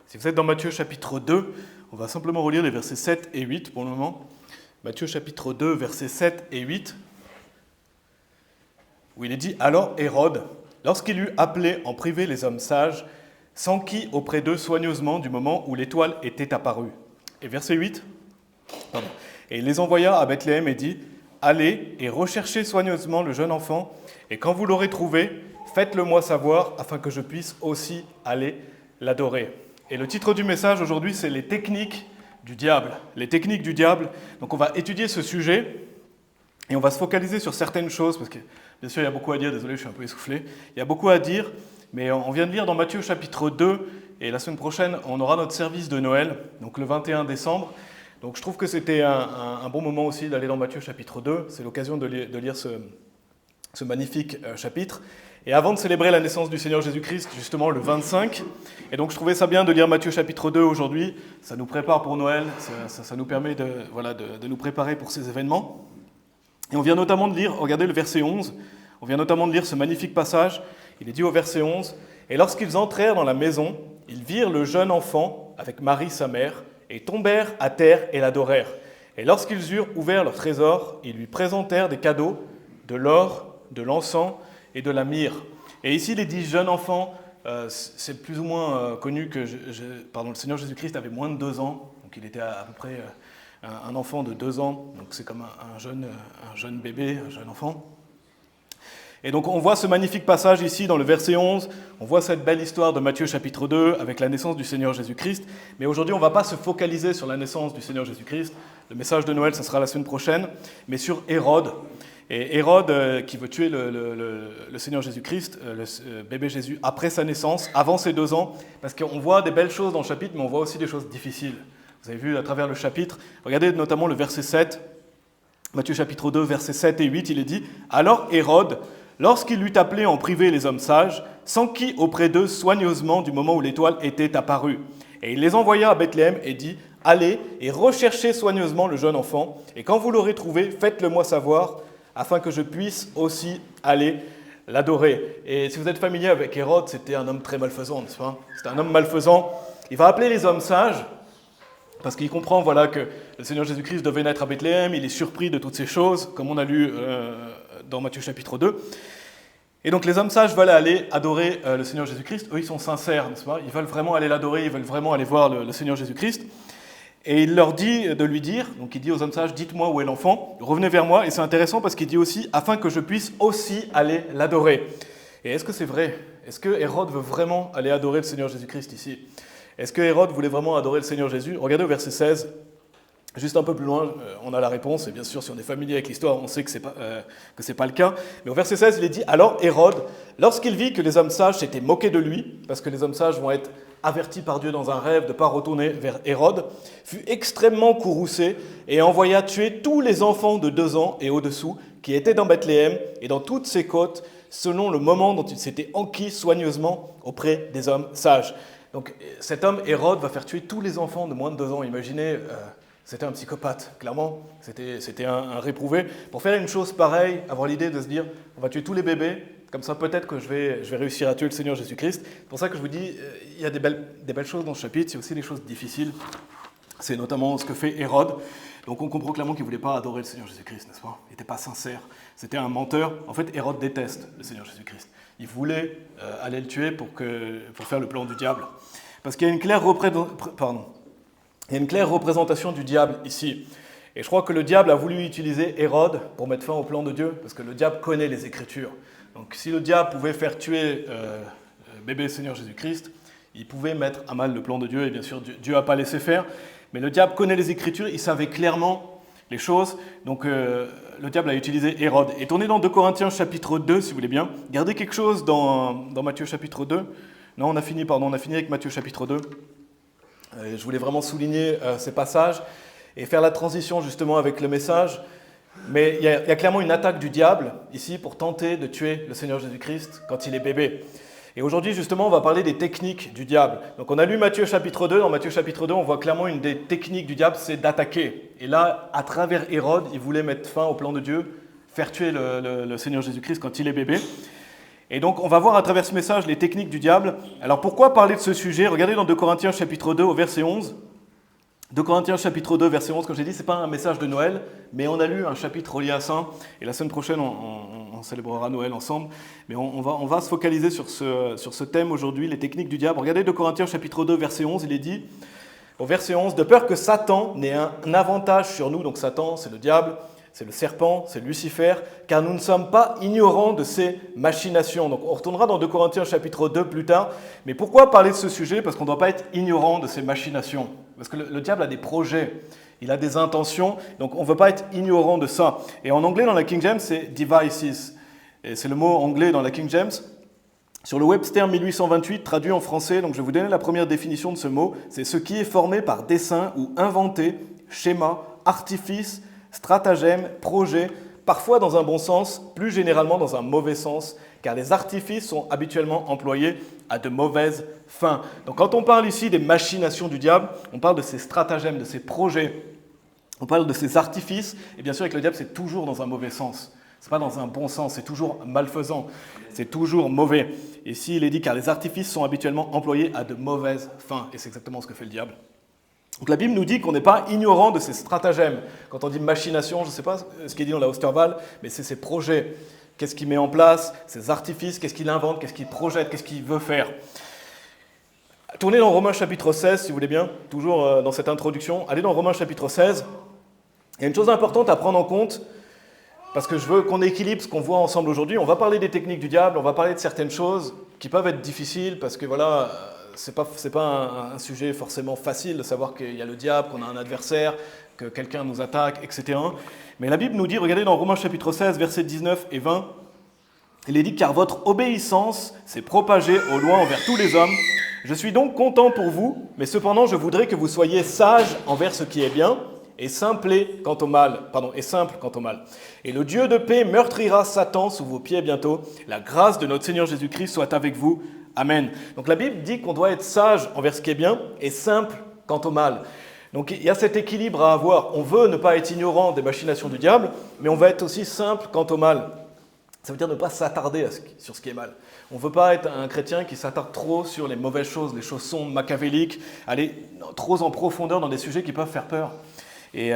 Si vous êtes dans Matthieu chapitre 2, on va simplement relire les versets 7 et 8 pour le moment. Matthieu chapitre 2, versets 7 et 8, où il est dit « Alors Hérode, lorsqu'il eut appelé en privé les hommes sages, s'enquit auprès d'eux soigneusement du moment où l'étoile était apparue. » Et verset 8, pardon. « Et il les envoya à Bethléem et dit « Allez et recherchez soigneusement le jeune enfant, et quand vous l'aurez trouvé, faites-le moi savoir, afin que je puisse aussi aller l'adorer. » Et le titre du message aujourd'hui, c'est « Les techniques du diable ». Les techniques du diable. Donc on va étudier ce sujet, et on va se focaliser sur certaines choses, parce que bien sûr il y a beaucoup à dire, désolé je suis un peu essoufflé, il y a beaucoup à dire, mais on vient de lire dans Matthieu chapitre 2, et la semaine prochaine on aura notre service de Noël, donc le 21 décembre. Donc je trouve que c'était un bon moment aussi d'aller dans Matthieu chapitre 2, c'est l'occasion de lire ce magnifique chapitre. Et avant de célébrer la naissance du Seigneur Jésus-Christ, justement le 25, et donc je trouvais ça bien de lire Matthieu chapitre 2 aujourd'hui, ça nous prépare pour Noël, ça nous permet de nous préparer pour ces événements. Et on vient notamment de lire, regardez le verset 11, on vient notamment de lire ce magnifique passage, il est dit au verset 11, « Et lorsqu'ils entrèrent dans la maison, ils virent le jeune enfant avec Marie sa mère, et tombèrent à terre et l'adorèrent. Et lorsqu'ils eurent ouvert leur trésor, ils lui présentèrent des cadeaux, de l'or, de l'encens et de la myrrhe. » Et ici, il est dit « jeune enfant », c'est plus ou moins connu que le Seigneur Jésus-Christ avait moins de 2 ans, donc il était à peu près un enfant de 2 ans, donc c'est comme un jeune bébé, un jeune enfant. Et donc on voit ce magnifique passage ici dans le verset 11, on voit cette belle histoire de Matthieu chapitre 2 avec la naissance du Seigneur Jésus-Christ, mais aujourd'hui on ne va pas se focaliser sur la naissance du Seigneur Jésus-Christ, le message de Noël, ça sera la semaine prochaine, mais sur Hérode. Et Hérode qui veut tuer le Seigneur Jésus-Christ, le bébé Jésus, après sa naissance, avant ses 2 ans, parce qu'on voit des belles choses dans le chapitre, mais on voit aussi des choses difficiles. Vous avez vu à travers le chapitre, regardez notamment le verset 7, Matthieu chapitre 2, versets 7 et 8, il est dit « Alors Hérode, lorsqu'il eut appelé en privé les hommes sages, s'enquit auprès d'eux soigneusement du moment où l'étoile était apparue. Et il les envoya à Bethléem et dit « Allez et recherchez soigneusement le jeune enfant, et quand vous l'aurez trouvé, faites-le moi savoir, afin que je puisse aussi aller l'adorer. » Et si vous êtes familier avec Hérode, c'était un homme très malfaisant, n'est-ce pas? C'était un homme malfaisant. Il va appeler les hommes sages, parce qu'il comprend que le Seigneur Jésus-Christ devait naître à Bethléem, il est surpris de toutes ces choses, comme on a lu dans Matthieu chapitre 2. Et donc les hommes sages veulent aller adorer le Seigneur Jésus-Christ. Eux, ils sont sincères, n'est-ce pas? Ils veulent vraiment aller l'adorer, ils veulent vraiment aller voir le Seigneur Jésus-Christ. Et il leur dit de lui dire, donc il dit aux hommes sages, « Dites-moi où est l'enfant, revenez vers moi. » Et c'est intéressant parce qu'il dit aussi, « Afin que je puisse aussi aller l'adorer. » Et est-ce que c'est vrai? Est-ce que Hérode veut vraiment aller adorer le Seigneur Jésus-Christ ici? Est-ce que Hérode voulait vraiment adorer le Seigneur Jésus? Regardez au verset 16, juste un peu plus loin, on a la réponse, et bien sûr, si on est familier avec l'histoire, on sait que ce n'est pas le cas. Mais au verset 16, il est dit « Alors Hérode, lorsqu'il vit que les hommes sages s'étaient moqués de lui, parce que les hommes sages vont être avertis par Dieu dans un rêve de ne pas retourner vers Hérode, fut extrêmement courroucé et envoya tuer tous les enfants de 2 ans et au-dessous qui étaient dans Bethléem et dans toutes ses côtes, selon le moment dont il s'était enquis soigneusement auprès des hommes sages. » Donc cet homme, Hérode, va faire tuer tous les enfants de moins de 2 ans. Imaginez, c'était un psychopathe, clairement. C'était un réprouvé. Pour faire une chose pareille, avoir l'idée de se dire, on va tuer tous les bébés, comme ça peut-être que je vais réussir à tuer le Seigneur Jésus-Christ. C'est pour ça que je vous dis, il y a des belles choses dans ce chapitre, il y a aussi des choses difficiles. C'est notamment ce que fait Hérode. Donc on comprend clairement qu'il ne voulait pas adorer le Seigneur Jésus-Christ, n'est-ce pas? Il n'était pas sincère. C'était un menteur. En fait, Hérode déteste le Seigneur Jésus-Christ. Il voulait aller le tuer pour faire le plan du diable. Parce qu'il y a une claire représentation du diable ici. Et je crois que le diable a voulu utiliser Hérode pour mettre fin au plan de Dieu, parce que le diable connaît les Écritures. Donc si le diable pouvait faire tuer bébé Seigneur Jésus-Christ, il pouvait mettre à mal le plan de Dieu, et bien sûr Dieu n'a pas laissé faire. Mais le diable connaît les Écritures, il savait clairement les choses, donc le diable a utilisé Hérode. Et tournez dans 2 Corinthiens chapitre 2, si vous voulez bien. Gardez quelque chose dans Matthieu chapitre 2. Non, on a fini avec Matthieu chapitre 2. Je voulais vraiment souligner ces passages et faire la transition justement avec le message. Mais il y a clairement une attaque du diable ici pour tenter de tuer le Seigneur Jésus-Christ quand il est bébé. Et aujourd'hui, justement, on va parler des techniques du diable. Donc on a lu Matthieu chapitre 2. Dans Matthieu chapitre 2, on voit clairement une des techniques du diable, c'est d'attaquer. Et là, à travers Hérode, il voulait mettre fin au plan de Dieu, faire tuer le Seigneur Jésus-Christ quand il est bébé. Et donc, on va voir à travers ce message les techniques du diable. Alors, pourquoi parler de ce sujet? Regardez dans 2 Corinthiens chapitre 2 au verset 11. 2 Corinthiens chapitre 2 verset 11, comme j'ai dit, ce n'est pas un message de Noël, mais on a lu un chapitre relié à ça, et la semaine prochaine, on célébrera Noël ensemble. Mais on va se focaliser sur ce thème aujourd'hui, les techniques du diable. Regardez 2 Corinthiens chapitre 2 verset 11, il est dit, au verset 11, « De peur que Satan n'ait un avantage sur nous », donc Satan, c'est le diable, c'est le serpent, c'est Lucifer, car nous ne sommes pas ignorants de ses machinations. Donc on retournera dans 2 Corinthiens chapitre 2 plus tard. Mais pourquoi parler de ce sujet? Parce qu'on ne doit pas être ignorant de ses machinations. Parce que le diable a des projets, il a des intentions, donc on ne veut pas être ignorant de ça. Et en anglais, dans la King James, c'est devices. Et c'est le mot anglais dans la King James. Sur le Webster 1828, traduit en français, donc je vais vous donner la première définition de ce mot, c'est ce qui est formé par dessein ou inventé, schéma, artifice, stratagème, projet, parfois dans un bon sens, plus généralement dans un mauvais sens, car les artifices sont habituellement employés à de mauvaises fins. Donc quand on parle ici des machinations du diable, on parle de ses stratagèmes, de ses projets, on parle de ses artifices, et bien sûr avec le diable c'est toujours dans un mauvais sens. Ce n'est pas dans un bon sens, c'est toujours malfaisant, c'est toujours mauvais. Et ici il est dit car les artifices sont habituellement employés à de mauvaises fins, et c'est exactement ce que fait le diable. Donc la Bible nous dit qu'on n'est pas ignorant de ses stratagèmes. Quand on dit machination, je ne sais pas ce qui est dit dans la Osterwald, mais c'est ses projets. Qu'est-ce qu'il met en place, ses artifices, qu'est-ce qu'il invente, qu'est-ce qu'il projette, qu'est-ce qu'il veut faire. Tournez dans Romains chapitre 16, si vous voulez bien, toujours dans cette introduction. Allez dans Romains chapitre 16. Il y a une chose importante à prendre en compte, parce que je veux qu'on équilibre ce qu'on voit ensemble aujourd'hui. On va parler des techniques du diable, on va parler de certaines choses qui peuvent être difficiles, parce que voilà, c'est pas un sujet forcément facile de savoir qu'il y a le diable, qu'on a un adversaire, que quelqu'un nous attaque, etc. Mais la Bible nous dit, regardez dans Romains chapitre 16, versets 19 et 20, il est dit « Car votre obéissance s'est propagée au loin envers tous les hommes. Je suis donc content pour vous, mais cependant je voudrais que vous soyez sages envers ce qui est bien, et simple quant au mal. Et le Dieu de paix meurtrira Satan sous vos pieds bientôt. La grâce de notre Seigneur Jésus-Christ soit avec vous. Amen. » Donc la Bible dit qu'on doit être sage envers ce qui est bien et simple quant au mal. Donc il y a cet équilibre à avoir. On veut ne pas être ignorant des machinations du diable, mais on va être aussi simple quant au mal. Ça veut dire ne pas s'attarder sur ce qui est mal. On ne veut pas être un chrétien qui s'attarde trop sur les mauvaises choses, les choses sombres, machiavéliques, aller trop en profondeur dans des sujets qui peuvent faire peur. Et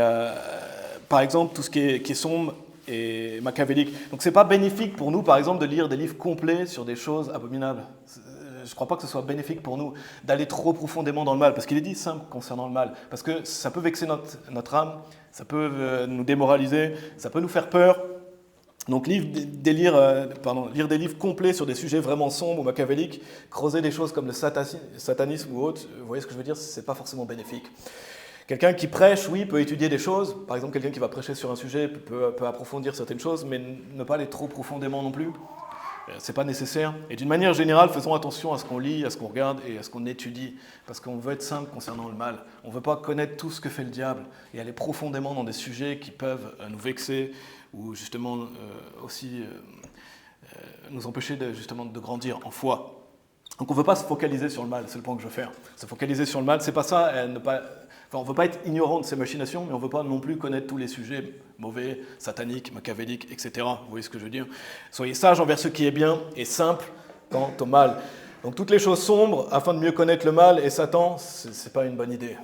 par exemple, tout ce qui est sombre et machiavélique. Donc ce n'est pas bénéfique pour nous, par exemple, de lire des livres complets sur des choses abominables. Je ne crois pas que ce soit bénéfique pour nous d'aller trop profondément dans le mal, parce qu'il est dit simple concernant le mal, parce que ça peut vexer notre âme, ça peut nous démoraliser, ça peut nous faire peur. Donc lire des livres complets sur des sujets vraiment sombres ou machiavéliques, creuser des choses comme le satanisme ou autre, vous voyez ce que je veux dire, ce n'est pas forcément bénéfique. Quelqu'un qui prêche, oui, peut étudier des choses. Par exemple, quelqu'un qui va prêcher sur un sujet peut approfondir certaines choses, mais ne pas aller trop profondément non plus. Ce n'est pas nécessaire. Et d'une manière générale, faisons attention à ce qu'on lit, à ce qu'on regarde et à ce qu'on étudie, parce qu'on veut être simple concernant le mal. On ne veut pas connaître tout ce que fait le diable et aller profondément dans des sujets qui peuvent nous vexer ou justement aussi nous empêcher de grandir en foi. Donc on ne veut pas se focaliser sur le mal, c'est le point que je veux faire. Se focaliser sur le mal, c'est pas ça, on ne veut pas être ignorant de ces machinations, mais on ne veut pas non plus connaître tous les sujets mauvais, sataniques, machiavéliques, etc. Vous voyez ce que je veux dire? Soyez sages envers ce qui est bien et simple quant au mal. Donc toutes les choses sombres, afin de mieux connaître le mal et Satan, ce n'est pas une bonne idée.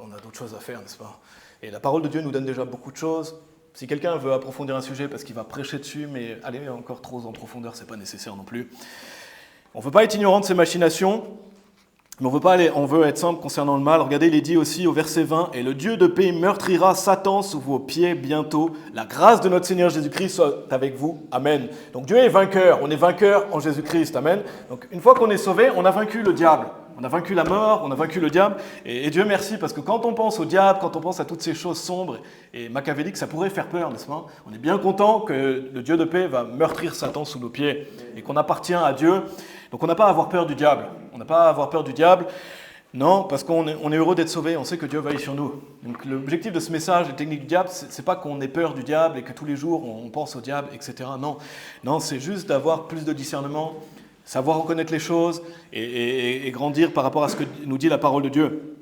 On a d'autres choses à faire, n'est-ce pas? Et la parole de Dieu nous donne déjà beaucoup de choses. Si quelqu'un veut approfondir un sujet parce qu'il va prêcher dessus, mais aller encore trop en profondeur, ce n'est pas nécessaire non plus. On ne veut pas être ignorant de ces machinations, mais on veut être simple concernant le mal. Regardez, il est dit aussi au verset 20, « Et le Dieu de paix meurtrira Satan sous vos pieds bientôt. La grâce de notre Seigneur Jésus-Christ soit avec vous. Amen. » Donc Dieu est vainqueur. On est vainqueur en Jésus-Christ. Amen. Donc une fois qu'on est sauvé, on a vaincu le diable. On a vaincu la mort, on a vaincu le diable. Et Dieu merci, parce que quand on pense au diable, quand on pense à toutes ces choses sombres et machiavéliques, ça pourrait faire peur, n'est-ce pas? On est bien content que le Dieu de paix va meurtrir Satan sous nos pieds et qu'on appartient à Dieu. Donc on n'a pas à avoir peur du diable. On n'a pas à avoir peur du diable. Non, parce qu'on est heureux d'être sauvé. On sait que Dieu veille sur nous. Donc l'objectif de ce message, les techniques du diable, c'est pas qu'on ait peur du diable et que tous les jours on pense au diable, etc. Non, c'est juste d'avoir plus de discernement, savoir reconnaître les choses et grandir par rapport à ce que nous dit la parole de Dieu.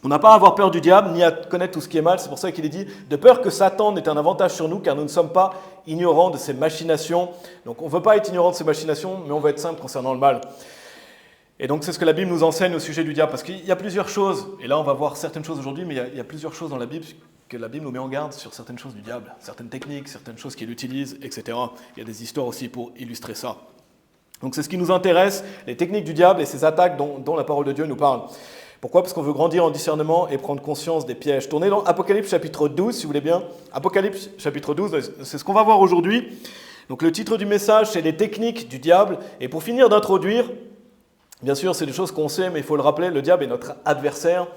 On n'a pas à avoir peur du diable, ni à connaître tout ce qui est mal. C'est pour ça qu'il est dit, de peur que Satan n'ait un avantage sur nous, car nous ne sommes pas ignorants de ses machinations. Donc on ne veut pas être ignorant de ses machinations, mais on veut être simple concernant le mal. Et donc c'est ce que la Bible nous enseigne au sujet du diable, parce qu'il y a plusieurs choses, et là on va voir certaines choses aujourd'hui, mais il y a plusieurs choses dans la Bible que la Bible nous met en garde sur certaines choses du diable, certaines techniques, certaines choses qu'il utilise, etc. Il y a des histoires aussi pour illustrer ça. Donc c'est ce qui nous intéresse, les techniques du diable et ces attaques dont la parole de Dieu nous parle. Pourquoi ? Parce qu'on veut grandir en discernement et prendre conscience des pièges. Tournez dans Apocalypse chapitre 12, si vous voulez bien. Apocalypse chapitre 12, c'est ce qu'on va voir aujourd'hui. Donc le titre du message, c'est les techniques du diable. Et pour finir d'introduire, bien sûr, c'est des choses qu'on sait, mais il faut le rappeler, le diable est notre adversaire.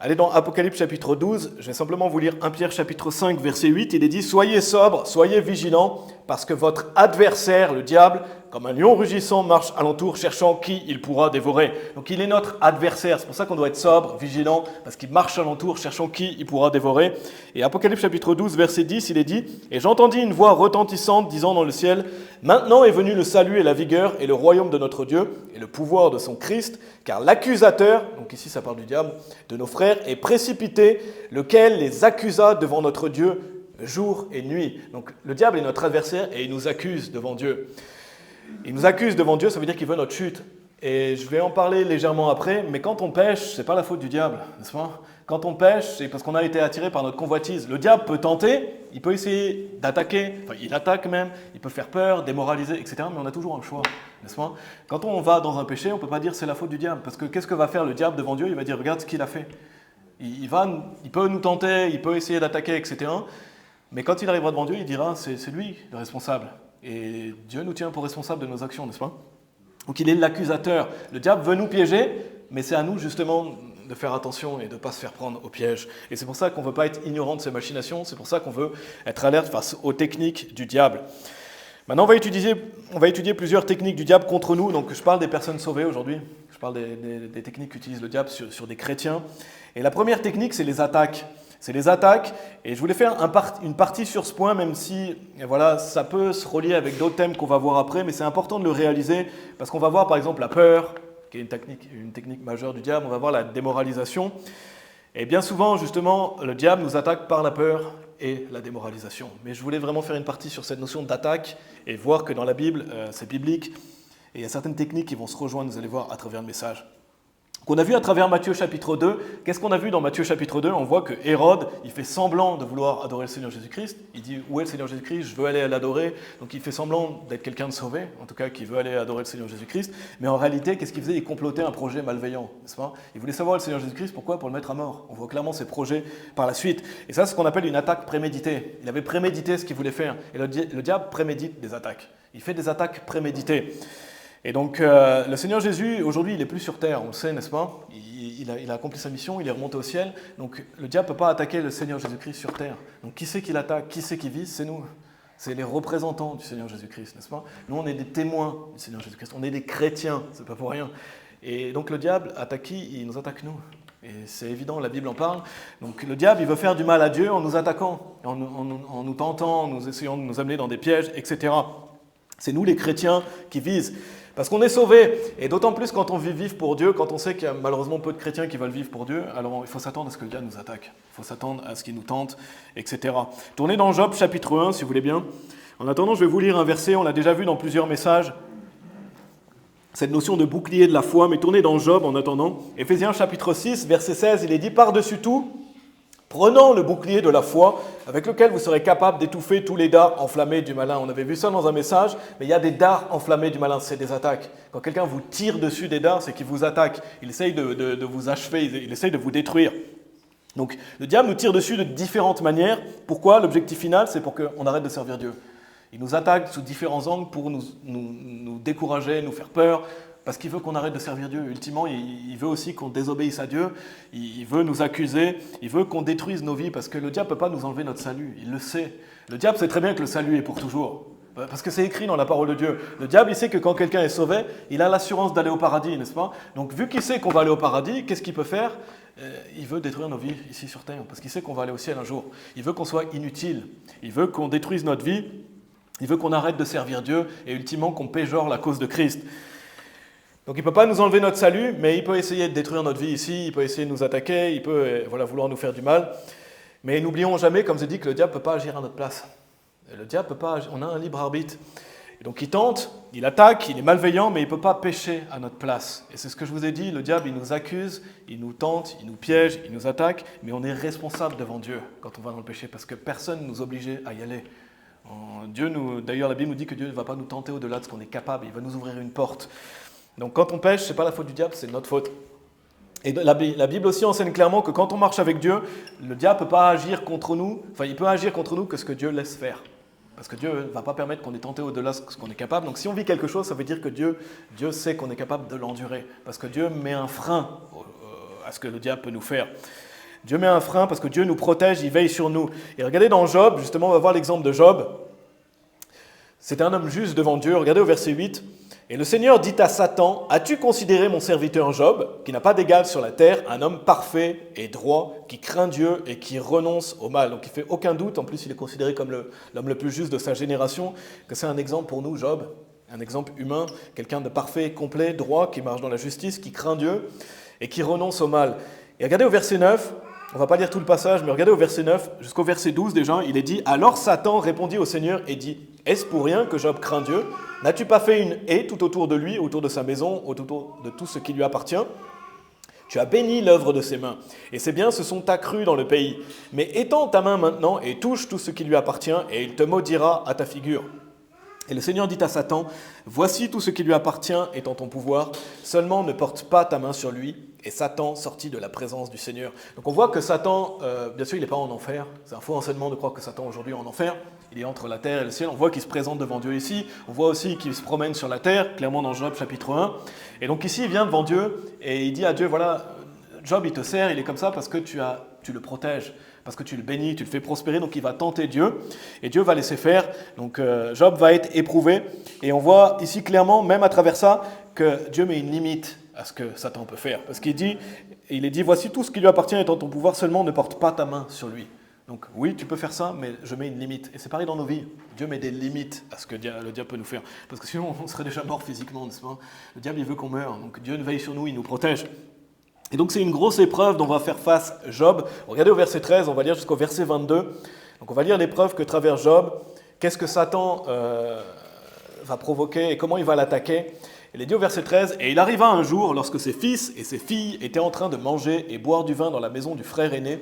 Allez dans Apocalypse chapitre 12, je vais simplement vous lire 1 Pierre chapitre 5, verset 8. Il est dit « Soyez sobres, soyez vigilants, parce que votre adversaire, le diable, comme un lion rugissant, marche alentour, cherchant qui il pourra dévorer. » Donc il est notre adversaire, c'est pour ça qu'on doit être sobre, vigilant, parce qu'il marche alentour, cherchant qui il pourra dévorer. Et Apocalypse chapitre 12, verset 10, il est dit « Et j'entendis une voix retentissante disant dans le ciel, « Maintenant est venu le salut et la vigueur et le royaume de notre Dieu et le pouvoir de son Christ, car l'accusateur, donc ici ça parle du diable, de nos frères, est précipité, lequel les accusa devant notre Dieu jour et nuit. » Donc le diable est notre adversaire et il nous accuse devant Dieu. Il nous accuse devant Dieu, ça veut dire qu'il veut notre chute. Et je vais en parler légèrement après, mais quand on pêche, c'est pas la faute du diable, n'est-ce pas ? Quand on pêche, c'est parce qu'on a été attiré par notre convoitise. Le diable peut tenter, il peut essayer d'attaquer, enfin il attaque même, il peut faire peur, démoraliser, etc. Mais on a toujours un choix, n'est-ce pas ? Quand on va dans un péché, on ne peut pas dire c'est la faute du diable, parce que qu'est-ce que va faire le diable devant Dieu ? Il va dire regarde ce qu'il a fait. Il peut nous tenter, il peut essayer d'attaquer, etc. Mais quand il arrivera devant Dieu, il dira c'est lui le responsable. Et Dieu nous tient pour responsables de nos actions, n'est-ce pas ? Donc il est l'accusateur. Le diable veut nous piéger, mais c'est à nous justement de faire attention et de ne pas se faire prendre au piège. Et c'est pour ça qu'on ne veut pas être ignorant de ces machinations, c'est pour ça qu'on veut être alerte face aux techniques du diable. Maintenant, on va étudier plusieurs techniques du diable contre nous. Donc je parle des personnes sauvées aujourd'hui, je parle des techniques qu'utilise le diable sur des chrétiens. Et la première technique, c'est les attaques. C'est les attaques, et je voulais faire une partie sur ce point, même si voilà, ça peut se relier avec d'autres thèmes qu'on va voir après, mais c'est important de le réaliser, parce qu'on va voir par exemple la peur, qui est une technique majeure du diable, on va voir la démoralisation, et bien souvent justement le diable nous attaque par la peur et la démoralisation. Mais je voulais vraiment faire une partie sur cette notion d'attaque, et voir que dans la Bible, c'est biblique, et il y a certaines techniques qui vont se rejoindre, vous allez voir, à travers le message. Qu'on a vu à travers Matthieu chapitre 2, qu'est-ce qu'on a vu dans Matthieu chapitre 2 ? On voit que Hérode, il fait semblant de vouloir adorer le Seigneur Jésus-Christ. Il dit « Où est le Seigneur Jésus-Christ ? Je veux aller l'adorer. » Donc il fait semblant d'être quelqu'un de sauvé, en tout cas qui veut aller adorer le Seigneur Jésus-Christ. Mais en réalité, qu'est-ce qu'il faisait ? Il complotait un projet malveillant, n'est-ce pas ? Il voulait savoir le Seigneur Jésus-Christ, pourquoi ? Pour le mettre à mort. On voit clairement ses projets par la suite. Et ça, c'est ce qu'on appelle une attaque préméditée. Il avait prémédité ce qu'il voulait faire. Et le diable prémédite des attaques. Il fait des attaques préméditées. Et donc, le Seigneur Jésus, aujourd'hui, il n'est plus sur terre, on le sait, n'est-ce pas ? Il a accompli sa mission, il est remonté au ciel. Donc, le diable ne peut pas attaquer le Seigneur Jésus-Christ sur terre. Donc, qui c'est qui l'attaque ? Qui c'est qui vise ? C'est nous. C'est les représentants du Seigneur Jésus-Christ, n'est-ce pas ? Nous, on est des témoins du Seigneur Jésus-Christ. On est des chrétiens, c'est pas pour rien. Et donc, le diable attaque qui ? Il nous attaque nous. Et c'est évident, la Bible en parle. Donc, le diable, il veut faire du mal à Dieu en nous attaquant, en nous tentant, en nous essayant de nous amener dans des pièges, etc. C'est nous, les chrétiens, qui visent. Parce qu'on est sauvés, et d'autant plus quand on vit vivre pour Dieu, quand on sait qu'il y a malheureusement peu de chrétiens qui veulent vivre pour Dieu, alors il faut s'attendre à ce que le diable nous attaque, il faut s'attendre à ce qu'il nous tente, etc. Tournez dans Job chapitre 1, si vous voulez bien. En attendant, je vais vous lire un verset, on l'a déjà vu dans plusieurs messages, cette notion de bouclier de la foi, mais tournez dans Job en attendant. Éphésiens chapitre 6, verset 16, il est dit « Par-dessus tout, prenant le bouclier de la foi, avec lequel vous serez capable d'étouffer tous les dards enflammés du malin. » On avait vu ça dans un message, mais il y a des dards enflammés du malin, c'est des attaques. Quand quelqu'un vous tire dessus des dards, c'est qu'il vous attaque. Il essaye de vous achever, il essaye de vous détruire. Donc le diable nous tire dessus de différentes manières. Pourquoi ? L'objectif final, c'est pour qu'on arrête de servir Dieu. Il nous attaque sous différents angles pour nous décourager, nous faire peur, parce qu'il veut qu'on arrête de servir Dieu. Ultimement, il veut aussi qu'on désobéisse à Dieu, il veut nous accuser, il veut qu'on détruise nos vies, parce que le diable ne peut pas nous enlever notre salut, il le sait. Le diable sait très bien que le salut est pour toujours, parce que c'est écrit dans la parole de Dieu. Le diable, il sait que quand quelqu'un est sauvé, il a l'assurance d'aller au paradis, n'est-ce pas ? Donc vu qu'il sait qu'on va aller au paradis, qu'est-ce qu'il peut faire ? Il veut détruire nos vies ici sur terre, parce qu'il sait qu'on va aller au ciel un jour. Il veut qu'on soit inutile, il veut qu'on détruise notre vie, il veut qu'on arrête de servir Dieu, et ultimement qu'on péjore la cause de Christ. Donc il ne peut pas nous enlever notre salut, mais il peut essayer de détruire notre vie ici, il peut essayer de nous attaquer, il peut vouloir nous faire du mal. Mais n'oublions jamais, comme je dis, que le diable ne peut pas agir à notre place. Le diable peut pas agir, on a un libre arbitre. Et donc il tente, il attaque, il est malveillant, mais il ne peut pas pécher à notre place. Et c'est ce que je vous ai dit, le diable il nous accuse, il nous tente, il nous piège, il nous attaque, mais on est responsable devant Dieu quand on va dans le péché, parce que personne ne nous oblige à y aller. D'ailleurs la Bible nous dit que Dieu ne va pas nous tenter au-delà de ce qu'on est capable, il va nous ouvrir une porte. Donc quand on pêche, ce n'est pas la faute du diable, c'est notre faute. Et la Bible aussi enseigne clairement que quand on marche avec Dieu, le diable ne peut pas agir contre nous, il peut agir contre nous que ce que Dieu laisse faire. Parce que Dieu ne va pas permettre qu'on ait tenté au-delà de ce qu'on est capable. Donc si on vit quelque chose, ça veut dire que Dieu sait qu'on est capable de l'endurer. Parce que Dieu met un frein à ce que le diable peut nous faire. Dieu met un frein parce que Dieu nous protège, il veille sur nous. Et regardez dans Job, justement, on va voir l'exemple de Job. C'était un homme juste devant Dieu. Regardez au verset 8. Et le Seigneur dit à Satan, « As-tu considéré mon serviteur Job, qui n'a pas d'égal sur la terre, un homme parfait et droit, qui craint Dieu et qui renonce au mal ?» Donc il ne fait aucun doute, en plus il est considéré comme l'homme le plus juste de sa génération, que c'est un exemple pour nous, Job, un exemple humain, quelqu'un de parfait, complet, droit, qui marche dans la justice, qui craint Dieu et qui renonce au mal. Et regardez au verset 9, on ne va pas lire tout le passage, mais regardez au verset 9, jusqu'au verset 12 déjà, il est dit « Alors Satan répondit au Seigneur et dit, « Est-ce pour rien que Job craint Dieu ? N'as-tu pas fait une haie tout autour de lui, autour de sa maison, autour de tout ce qui lui appartient ? Tu as béni l'œuvre de ses mains, et ses biens se sont accrus dans le pays. Mais étends ta main maintenant et touche tout ce qui lui appartient, et il te maudira à ta figure. » Et le Seigneur dit à Satan, « Voici tout ce qui lui appartient est en ton pouvoir, seulement ne porte pas ta main sur lui. » Et Satan sortit de la présence du Seigneur. Donc on voit que Satan, bien sûr, il n'est pas en enfer. C'est un faux enseignement de croire que Satan aujourd'hui est en enfer. Il est entre la terre et le ciel. On voit qu'il se présente devant Dieu ici. On voit aussi qu'il se promène sur la terre, clairement dans Job chapitre 1. Et donc ici, il vient devant Dieu et il dit à Dieu, voilà, Job, il te sert, il est comme ça parce que tu le protèges, parce que tu le bénis, tu le fais prospérer. Donc il va tenter Dieu et Dieu va laisser faire. Donc Job va être éprouvé. Et on voit ici clairement, même à travers ça, que Dieu met une limite à ce que Satan peut faire. Parce qu'il est dit, voici tout ce qui lui appartient est en ton pouvoir, seulement ne porte pas ta main sur lui. Donc oui, tu peux faire ça, mais je mets une limite. Et c'est pareil dans nos vies. Dieu met des limites à ce que le diable peut nous faire. Parce que sinon, on serait déjà mort physiquement, n'est-ce pas ? Le diable, il veut qu'on meure. Donc Dieu veille sur nous, il nous protège. Et donc c'est une grosse épreuve dont va faire face Job. Regardez au verset 13, on va lire jusqu'au verset 22. Donc on va lire l'épreuve que traverse Job. Qu'est-ce que Satan va provoquer et comment il va l'attaquer ? Il est dit au verset 13, « Et il arriva un jour, lorsque ses fils et ses filles étaient en train de manger et boire du vin dans la maison du frère aîné,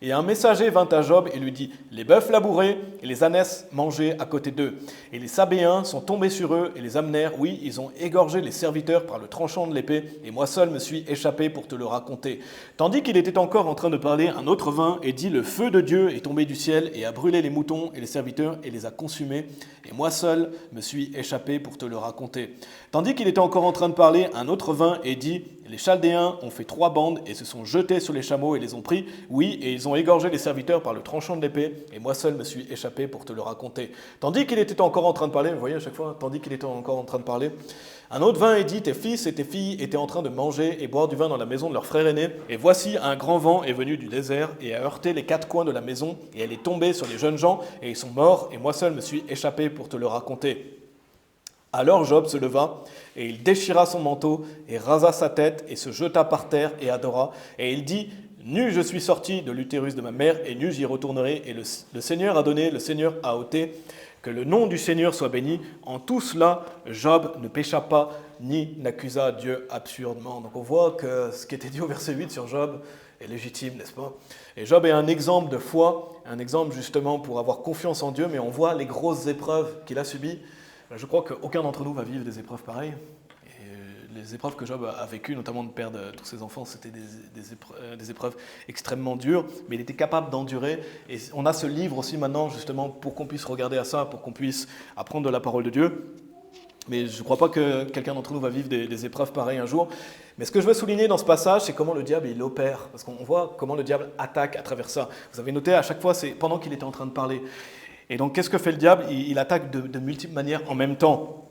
et un messager vint à Job et lui dit, « Les bœufs labourés et les ânesses mangés à côté d'eux. Et les Sabéens sont tombés sur eux et les amenèrent. Oui, ils ont égorgé les serviteurs par le tranchant de l'épée, et moi seul me suis échappé pour te le raconter. » Tandis qu'il était encore en train de parler, un autre vint et dit, « Le feu de Dieu est tombé du ciel et a brûlé les moutons et les serviteurs et les a consumés. Et moi seul me suis échappé pour te le raconter. » Tandis qu'il était encore en train de parler, un autre vint et dit, « Les Chaldéens ont fait 3 bandes et se sont jetés sur les chameaux et les ont pris. Oui, et ils ont égorgé les serviteurs par le tranchant de l'épée, et moi seul me suis échappé pour te le raconter. » Tandis qu'il était encore en train de parler, vous voyez à chaque fois, tandis qu'il était encore en train de parler, un autre vint et dit, « Tes fils et tes filles étaient en train de manger et boire du vin dans la maison de leur frère aîné, et voici un grand vent est venu du désert et a heurté les 4 coins de la maison, et elle est tombée sur les jeunes gens, et ils sont morts, et moi seul me suis échappé pour te le raconter. » Alors Job se leva, et il déchira son manteau, et rasa sa tête, et se jeta par terre, et adora. Et il dit, « Nu je suis sorti de l'utérus de ma mère, et nu j'y retournerai. Et le Seigneur a donné, le Seigneur a ôté. Que le nom du Seigneur soit béni. » En tout cela, Job ne pécha pas, ni n'accusa Dieu absurdement. Donc on voit que ce qui était dit au verset 8 sur Job est légitime, n'est-ce pas ? Et Job est un exemple de foi, un exemple justement pour avoir confiance en Dieu, mais on voit les grosses épreuves qu'il a subies. Je crois qu'aucun d'entre nous va vivre des épreuves pareilles. Et les épreuves que Job a vécues, notamment de perdre tous ses enfants, c'était des épreuves extrêmement dures, mais il était capable d'endurer. Et on a ce livre aussi maintenant, justement, pour qu'on puisse regarder à ça, pour qu'on puisse apprendre de la parole de Dieu. Mais je ne crois pas que quelqu'un d'entre nous va vivre des épreuves pareilles un jour. Mais ce que je veux souligner dans ce passage, c'est comment le diable il opère. Parce qu'on voit comment le diable attaque à travers ça. Vous avez noté, à chaque fois, c'est pendant qu'il était en train de parler. Et donc, qu'est-ce que fait le diable ? Il attaque de multiples manières en même temps.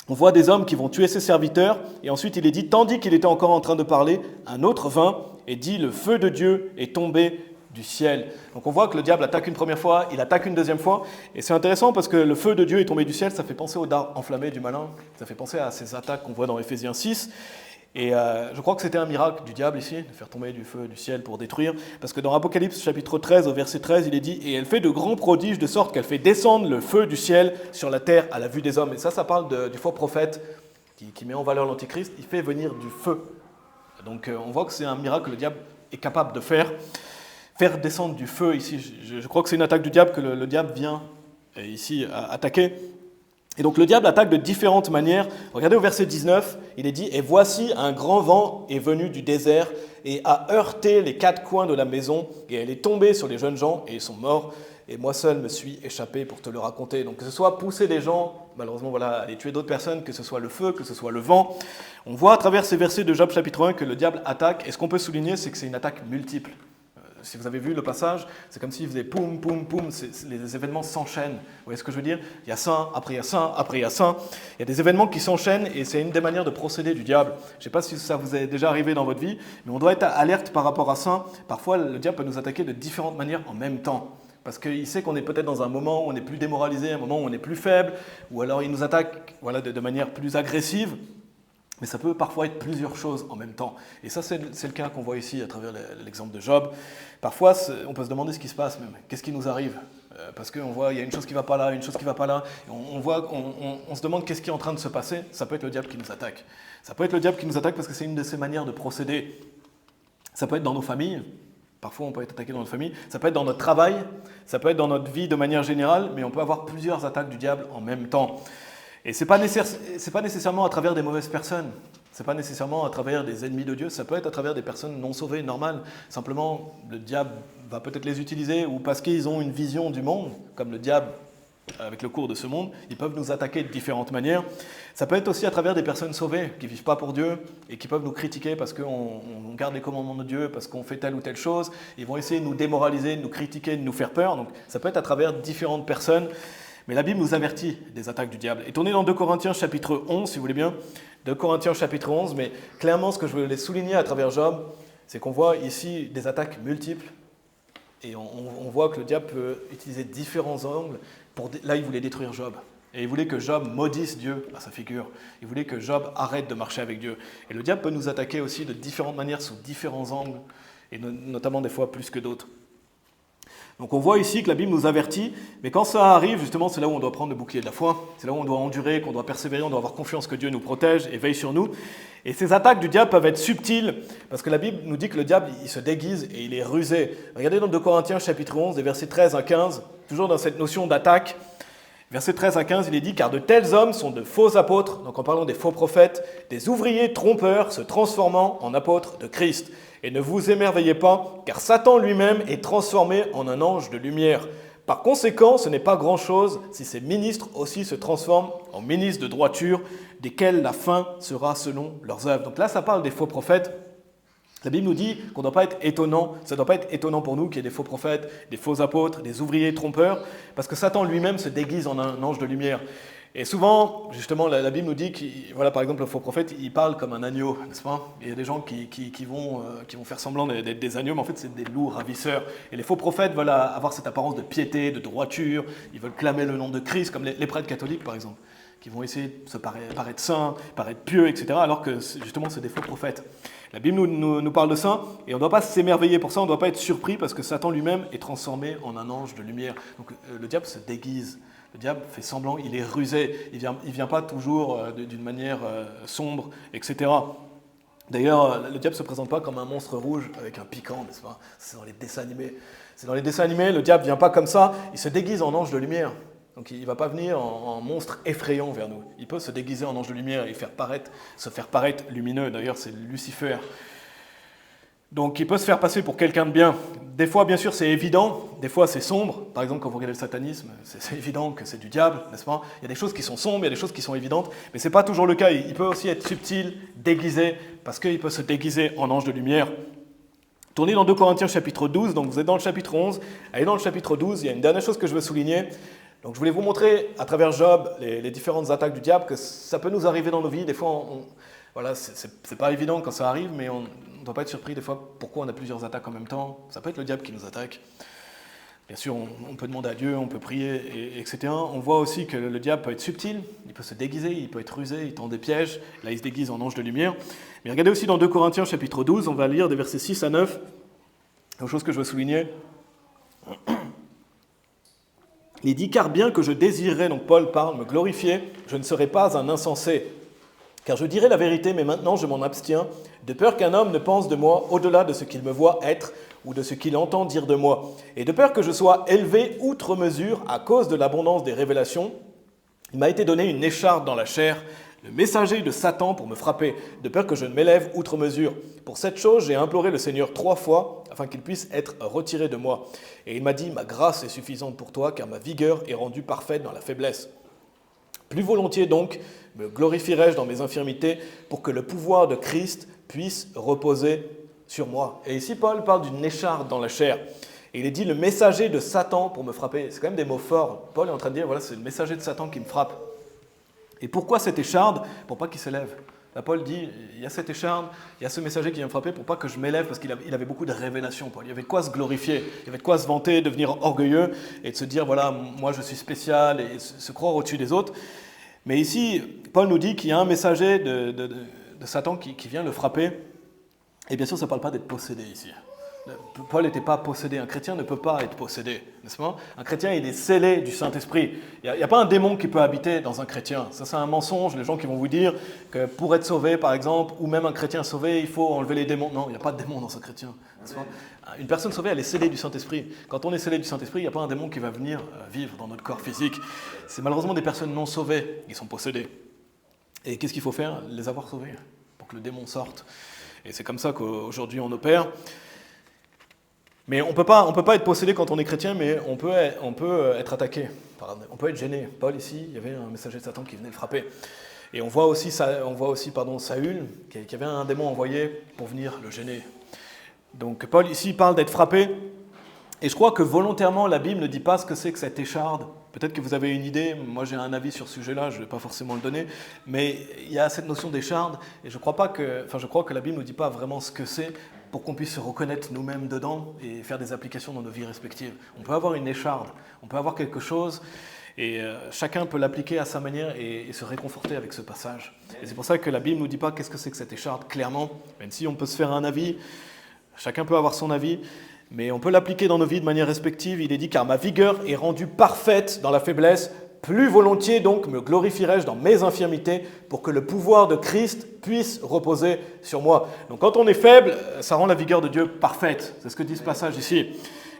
On voit des hommes qui vont tuer ses serviteurs, et ensuite il est dit, tandis qu'il était encore en train de parler, un autre vint et dit, « Le feu de Dieu est tombé du ciel. Donc on voit que le diable attaque une première fois, il attaque une deuxième fois, et c'est intéressant parce que le feu de Dieu est tombé du ciel, ça fait penser au dard enflammé du malin, ça fait penser à ces attaques qu'on voit dans Éphésiens 6, et je crois que c'était un miracle du diable ici, de faire tomber du feu du ciel pour détruire, parce que dans Apocalypse chapitre 13, au verset 13, il est dit « Et elle fait de grands prodiges de sorte qu'elle fait descendre le feu du ciel sur la terre à la vue des hommes. » Et ça parle du faux prophète qui met en valeur l'Antichrist, il fait venir du feu. Donc on voit que c'est un miracle que le diable est capable de faire descendre du feu ici. Je crois que c'est une attaque du diable que le diable vient ici attaquer. Et donc le diable attaque de différentes manières. Regardez au verset 19, il est dit « Et voici un grand vent est venu du désert et a heurté les quatre coins de la maison et elle est tombée sur les jeunes gens et ils sont morts. Et moi seul me suis échappé pour te le raconter. » Donc que ce soit pousser les gens, malheureusement voilà, aller tuer d'autres personnes, que ce soit le feu, que ce soit le vent. On voit à travers ces versets de Job chapitre 1 que le diable attaque. Et ce qu'on peut souligner, c'est que c'est une attaque multiple. Si vous avez vu le passage, c'est comme s'il faisait poum, poum, poum, les événements s'enchaînent. Vous voyez ce que je veux dire? Il y a ça, après il y a ça, après il y a ça. Il y a des événements qui s'enchaînent et c'est une des manières de procéder du diable. Je ne sais pas si ça vous est déjà arrivé dans votre vie, mais on doit être alerte par rapport à ça. Parfois, le diable peut nous attaquer de différentes manières en même temps. Parce qu'il sait qu'on est peut-être dans un moment où on est plus démoralisé, un moment où on est plus faible, ou alors il nous attaque de manière plus agressive. Mais ça peut parfois être plusieurs choses en même temps. Et ça, c'est le cas qu'on voit ici à travers l'exemple de Job. Parfois, on peut se demander ce qui se passe même. Qu'est-ce qui nous arrive? Parce qu'on voit, il y a une chose qui ne va pas là, une chose qui ne va pas là. On se demande qu'est-ce qui est en train de se passer. Ça peut être le diable qui nous attaque. Ça peut être le diable qui nous attaque parce que c'est une de ses manières de procéder. Ça peut être dans nos familles. Parfois, on peut être attaqué dans notre famille. Ça peut être dans notre travail. Ça peut être dans notre vie de manière générale. Mais on peut avoir plusieurs attaques du diable en même temps. Et ce n'est pas nécessairement à travers des mauvaises personnes, ce n'est pas nécessairement à travers des ennemis de Dieu, ça peut être à travers des personnes non sauvées, normales. Simplement, le diable va peut-être les utiliser, ou parce qu'ils ont une vision du monde, comme le diable avec le cours de ce monde, ils peuvent nous attaquer de différentes manières. Ça peut être aussi à travers des personnes sauvées, qui ne vivent pas pour Dieu, et qui peuvent nous critiquer parce qu'on garde les commandements de Dieu, parce qu'on fait telle ou telle chose. Ils vont essayer de nous démoraliser, de nous critiquer, de nous faire peur. Donc ça peut être à travers différentes personnes. Mais la Bible nous avertit des attaques du diable. Et tournez dans 2 Corinthiens chapitre 11, si vous voulez bien. 2 Corinthiens chapitre 11, mais clairement, ce que je voulais souligner à travers Job, c'est qu'on voit ici des attaques multiples. Et on voit que le diable peut utiliser différents angles. Là, il voulait détruire Job. Et il voulait que Job maudisse Dieu à sa figure. Il voulait que Job arrête de marcher avec Dieu. Et le diable peut nous attaquer aussi de différentes manières, sous différents angles, et notamment des fois plus que d'autres. Donc on voit ici que la Bible nous avertit, mais quand ça arrive, justement, c'est là où on doit prendre le bouclier de la foi, c'est là où on doit endurer, qu'on doit persévérer, on doit avoir confiance que Dieu nous protège et veille sur nous. Et ces attaques du diable peuvent être subtiles, parce que la Bible nous dit que le diable, il se déguise et il est rusé. Regardez dans 2 Corinthiens chapitre 11, des versets 13 à 15, toujours dans cette notion d'attaque. Versets 13 à 15, il est dit « Car de tels hommes sont de faux apôtres, donc en parlant des faux prophètes, des ouvriers trompeurs se transformant en apôtres de Christ. Et ne vous émerveillez pas, car Satan lui-même est transformé en un ange de lumière. Par conséquent, ce n'est pas grand-chose si ces ministres aussi se transforment en ministres de droiture, desquels la fin sera selon leurs œuvres. » Donc là, ça parle des faux prophètes. La Bible nous dit qu'on ne doit pas être étonnant, ça ne doit pas être étonnant pour nous qu'il y ait des faux prophètes, des faux apôtres, des ouvriers trompeurs, parce que Satan lui-même se déguise en un ange de lumière. Et souvent, justement, la Bible nous dit que, voilà, par exemple, le faux prophète, il parle comme un agneau, n'est-ce pas? Il y a des gens qui vont faire semblant d'être des agneaux, mais en fait, c'est des loups ravisseurs. Et les faux prophètes veulent avoir cette apparence de piété, de droiture, ils veulent clamer le nom de Christ, comme les prêtres catholiques, par exemple, qui vont essayer de se paraître saints, paraître pieux, etc., alors que, justement, c'est des faux prophètes. La Bible nous parle de ça, et on ne doit pas s'émerveiller pour ça, on ne doit pas être surpris, parce que Satan lui-même est transformé en un ange de lumière. Donc le diable se déguise, le diable fait semblant, il est rusé, il vient pas toujours d'une manière sombre, etc. D'ailleurs, le diable ne se présente pas comme un monstre rouge avec un piquant, n'est-ce pas? C'est dans les dessins animés. C'est dans les dessins animés, le diable ne vient pas comme ça, il se déguise en ange de lumière. Donc il ne va pas venir en monstre effrayant vers nous. Il peut se déguiser en ange de lumière et se faire paraître lumineux. D'ailleurs, c'est Lucifer. Donc il peut se faire passer pour quelqu'un de bien. Des fois, bien sûr, c'est évident. Des fois, c'est sombre. Par exemple, quand vous regardez le satanisme, c'est évident que c'est du diable, n'est-ce pas? Il y a des choses qui sont sombres, il y a des choses qui sont évidentes. Mais ce n'est pas toujours le cas. Il peut aussi être subtil, déguisé, parce qu'il peut se déguiser en ange de lumière. Tournez dans 2 Corinthiens chapitre 12. Donc vous êtes dans le chapitre 11. Allez dans le chapitre 12. Il y a une dernière chose que je veux souligner. Donc je voulais vous montrer à travers Job les différentes attaques du diable, que ça peut nous arriver dans nos vies. Des fois, Voilà, c'est pas évident quand ça arrive, mais on ne doit pas être surpris des fois pourquoi on a plusieurs attaques en même temps. Ça peut être le diable qui nous attaque. Bien sûr, on peut demander à Dieu, on peut prier, etc. On voit aussi que le diable peut être subtil, il peut se déguiser, il peut être rusé, il tend des pièges. Là, il se déguise en ange de lumière. Mais regardez aussi dans 2 Corinthiens chapitre 12, on va lire des versets 6 à 9. Quelque chose que je veux souligner. Il dit « Car bien que je désirerais, donc Paul parle, me glorifier, je ne serai pas un insensé. Car je dirai la vérité, mais maintenant je m'en abstiens, de peur qu'un homme ne pense de moi au-delà de ce qu'il me voit être ou de ce qu'il entend dire de moi. Et de peur que je sois élevé outre mesure à cause de l'abondance des révélations, il m'a été donné une écharpe dans la chair, le messager de Satan pour me frapper, de peur que je ne m'élève outre mesure. Pour cette chose, j'ai imploré le Seigneur 3 fois, afin qu'il puisse être retiré de moi. Et il m'a dit, ma grâce est suffisante pour toi, car ma vigueur est rendue parfaite dans la faiblesse. Plus volontiers donc, me glorifierai-je dans mes infirmités, pour que le pouvoir de Christ puisse reposer sur moi. Et ici, Paul parle d'une écharpe dans la chair. Et il est dit, le messager de Satan pour me frapper. C'est quand même des mots forts. Paul est en train de dire, voilà, c'est le messager de Satan qui me frappe. Et pourquoi cette écharde? Pour pas qu'il s'élève. Là, Paul dit, il y a cette écharde, il y a ce messager qui vient me frapper pour pas que je m'élève, parce qu'il avait beaucoup de révélations, Paul. Il y avait de quoi se glorifier, il y avait de quoi se vanter, devenir orgueilleux, et de se dire, voilà, moi je suis spécial, et se croire au-dessus des autres. Mais ici, Paul nous dit qu'il y a un messager de Satan qui vient le frapper. Et bien sûr, ça ne parle pas d'être possédé ici. Paul n'était pas possédé. Un chrétien ne peut pas être possédé, n'est-ce pas? Un chrétien, il est scellé du Saint-Esprit. Il n'y a pas un démon qui peut habiter dans un chrétien. Ça, c'est un mensonge. Les gens qui vont vous dire que pour être sauvé, par exemple, ou même un chrétien sauvé, il faut enlever les démons. Non, il n'y a pas de démon dans un chrétien, n'est-ce pas? Une personne sauvée, elle est scellée du Saint-Esprit. Quand on est scellé du Saint-Esprit, il n'y a pas un démon qui va venir vivre dans notre corps physique. C'est malheureusement des personnes non sauvées qui sont possédées. Et qu'est-ce qu'il faut faire? Les avoir sauvés pour que le démon sorte. Et c'est comme ça qu'aujourd'hui on opère. Mais on peut pas être possédé quand on est chrétien, mais on peut être attaqué. On peut être gêné. Paul ici, il y avait un messager de Satan qui venait le frapper. Et on voit aussi Saül, qui avait un démon envoyé pour venir le gêner. Donc Paul ici parle d'être frappé. Et je crois que volontairement, la Bible ne dit pas ce que c'est que cette écharde. Peut-être que vous avez une idée, moi j'ai un avis sur ce sujet-là, je ne vais pas forcément le donner, mais il y a cette notion d'écharde, et je crois que la Bible ne nous dit pas vraiment ce que c'est pour qu'on puisse se reconnaître nous-mêmes dedans et faire des applications dans nos vies respectives. On peut avoir une écharde, on peut avoir quelque chose, et chacun peut l'appliquer à sa manière et se réconforter avec ce passage. Et c'est pour ça que la Bible ne nous dit pas qu'est-ce que c'est que cette écharde, clairement, même si on peut se faire un avis, chacun peut avoir son avis, mais on peut l'appliquer dans nos vies de manière respective. Il est dit, car ma vigueur est rendue parfaite dans la faiblesse, plus volontiers donc me glorifierai-je dans mes infirmités pour que le pouvoir de Christ puisse reposer sur moi. Donc quand on est faible, ça rend la vigueur de Dieu parfaite. C'est ce que dit ce passage ici.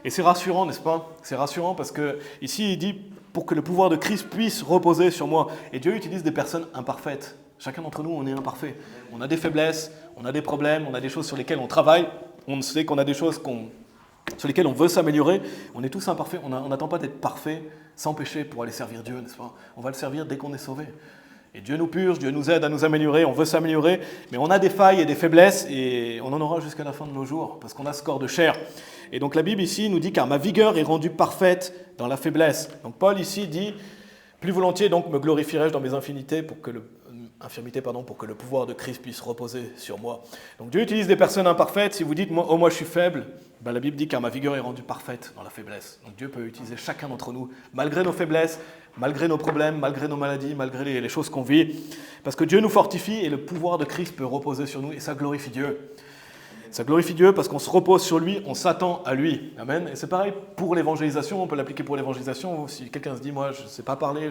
Et c'est rassurant, n'est-ce pas? C'est rassurant parce que ici il dit, pour que le pouvoir de Christ puisse reposer sur moi. Et Dieu utilise des personnes imparfaites. Chacun d'entre nous, on est imparfait. On a des faiblesses, on a des problèmes, on a des choses sur lesquelles on travaille. On sait qu'on a des choses sur lesquelles on veut s'améliorer. On est tous imparfaits. On n'attend pas d'être parfait, sans péché, pour aller servir Dieu, n'est-ce pas? On va le servir dès qu'on est sauvé. Et Dieu nous purge, Dieu nous aide à nous améliorer, on veut s'améliorer, mais on a des failles et des faiblesses, et on en aura jusqu'à la fin de nos jours, parce qu'on a ce corps de chair. Et donc la Bible ici nous dit, car ma vigueur est rendue parfaite dans la faiblesse. Donc Paul ici dit, plus volontiers donc me glorifierai-je dans mes infirmités pour que le pouvoir de Christ puisse reposer sur moi. Donc Dieu utilise des personnes imparfaites. Si vous dites, moi je suis faible, la Bible dit, car ma vigueur est rendue parfaite dans la faiblesse. Donc Dieu peut utiliser chacun d'entre nous, malgré nos faiblesses, malgré nos problèmes, malgré nos maladies, malgré les choses qu'on vit, parce que Dieu nous fortifie et le pouvoir de Christ peut reposer sur nous, et ça glorifie Dieu. Ça glorifie Dieu parce qu'on se repose sur lui, on s'attend à lui. Amen. Et c'est pareil pour l'évangélisation, on peut l'appliquer pour l'évangélisation. Si quelqu'un se dit, moi je ne sais pas parler,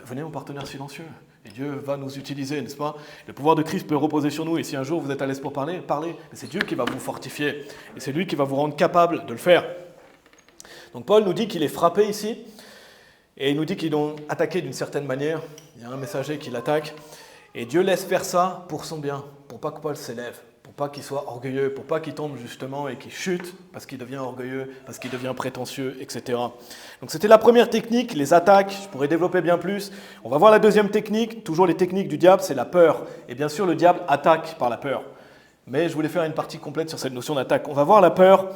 venez mon partenaire silencieux. Et Dieu va nous utiliser, n'est-ce pas? Le pouvoir de Christ peut reposer sur nous. Et si un jour vous êtes à l'aise pour parler. Mais c'est Dieu qui va vous fortifier. Et c'est lui qui va vous rendre capable de le faire. Donc Paul nous dit qu'il est frappé ici. Et il nous dit qu'ils l'ont attaqué d'une certaine manière. Il y a un messager qui l'attaque. Et Dieu laisse faire ça pour son bien. Pour pas que Paul s'élève. Pour pas qu'il soit orgueilleux. Pour pas qu'il tombe justement et qu'il chute. Parce qu'il devient orgueilleux. Parce qu'il devient prétentieux, etc. Donc c'était la première technique, les attaques, je pourrais développer bien plus. On va voir la deuxième technique, toujours les techniques du diable, c'est la peur. Et bien sûr, le diable attaque par la peur. Mais je voulais faire une partie complète sur cette notion d'attaque. On va voir la peur.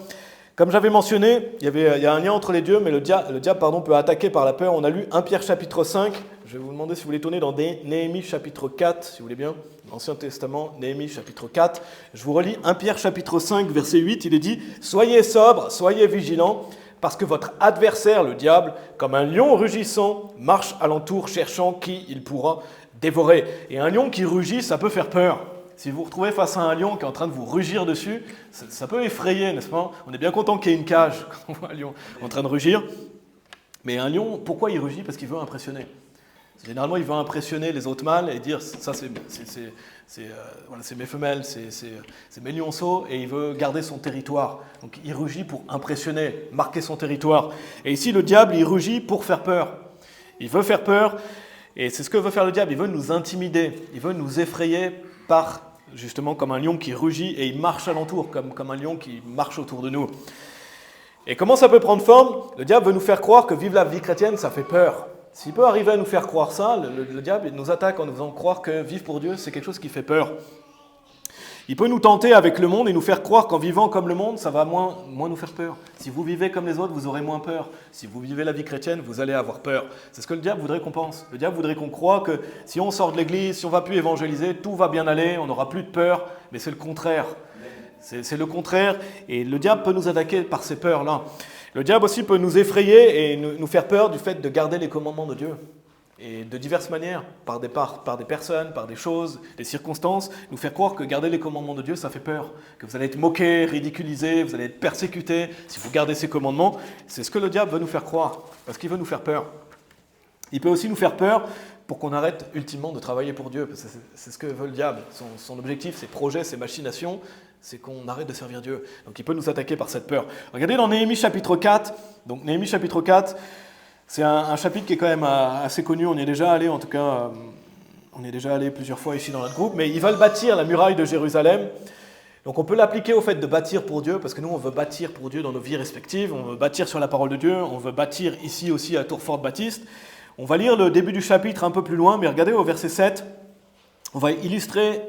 Comme j'avais mentionné, il y a un lien entre les deux, mais le diable peut attaquer par la peur. On a lu 1 Pierre chapitre 5, je vais vous demander si vous voulez tourner dans Néhémie chapitre 4, si vous voulez bien, l'Ancien Testament, Néhémie chapitre 4. Je vous relis 1 Pierre chapitre 5, verset 8, il est dit « Soyez sobres, soyez vigilants, parce que votre adversaire, le diable, comme un lion rugissant, marche alentour cherchant qui il pourra dévorer. » Et un lion qui rugit, ça peut faire peur. Si vous vous retrouvez face à un lion qui est en train de vous rugir dessus, ça peut effrayer, n'est-ce pas? On est bien content qu'il y ait une cage quand on voit un lion en train de rugir. Mais un lion, pourquoi il rugit? Parce qu'il veut impressionner. Généralement, il veut impressionner les autres mâles et dire ça, c'est mes femelles, c'est mes lionceaux, et il veut garder son territoire. Donc il rugit pour impressionner, marquer son territoire. Et ici, le diable, il rugit pour faire peur. Il veut faire peur, et c'est ce que veut faire le diable. Il veut nous intimider, il veut nous effrayer justement comme un lion qui rugit et il marche alentour, comme un lion qui marche autour de nous. Et comment ça peut prendre forme? Le diable veut nous faire croire que vivre la vie chrétienne, ça fait peur. S'il peut arriver à nous faire croire ça, le diable nous attaque en nous faisant croire que vivre pour Dieu, c'est quelque chose qui fait peur. Il peut nous tenter avec le monde et nous faire croire qu'en vivant comme le monde, ça va moins nous faire peur. Si vous vivez comme les autres, vous aurez moins peur. Si vous vivez la vie chrétienne, vous allez avoir peur. C'est ce que le diable voudrait qu'on pense. Le diable voudrait qu'on croie que si on sort de l'église, si on ne va plus évangéliser, tout va bien aller, on n'aura plus de peur. Mais c'est le contraire. C'est le contraire. Et le diable peut nous attaquer par ces peurs-là. Le diable aussi peut nous effrayer et nous faire peur du fait de garder les commandements de Dieu. Et de diverses manières, par des personnes, par des choses, des circonstances, nous faire croire que garder les commandements de Dieu, ça fait peur, que vous allez être moqué, ridiculisé, vous allez être persécuté si vous gardez ces commandements. C'est ce que le diable veut nous faire croire, parce qu'il veut nous faire peur. Il peut aussi nous faire peur pour qu'on arrête ultimement de travailler pour Dieu, parce que c'est ce que veut le diable. Son objectif, ses projets, ses machinations, c'est qu'on arrête de servir Dieu. Donc il peut nous attaquer par cette peur. Regardez dans Néhémie chapitre 4, donc Néhémie chapitre 4, c'est un chapitre qui est quand même assez connu, on y est déjà allé, en tout cas, on y est déjà allé plusieurs fois ici dans notre groupe, mais ils veulent bâtir la muraille de Jérusalem. Donc on peut l'appliquer au fait de bâtir pour Dieu, parce que nous on veut bâtir pour Dieu dans nos vies respectives, on veut bâtir sur la parole de Dieu, on veut bâtir ici aussi à Tourfort-Baptiste. On va lire le début du chapitre un peu plus loin, mais regardez au verset 7, on va illustrer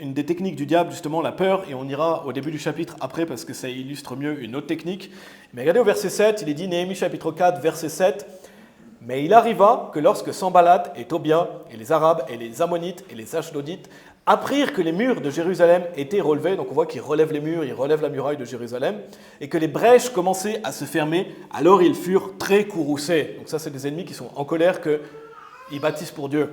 une des techniques du diable, justement la peur, et on ira au début du chapitre après parce que ça illustre mieux une autre technique. Mais regardez au verset 7, il est dit, Néhémie chapitre 4, verset 7, « Mais il arriva que lorsque Sanballat et Tobia et les Arabes et les Ammonites et les Ashdodites apprirent que les murs de Jérusalem étaient relevés, donc on voit qu'ils relèvent les murs, ils relèvent la muraille de Jérusalem, et que les brèches commençaient à se fermer, alors ils furent très courroucés. » Donc ça, c'est des ennemis qui sont en colère qu'ils bâtissent pour Dieu.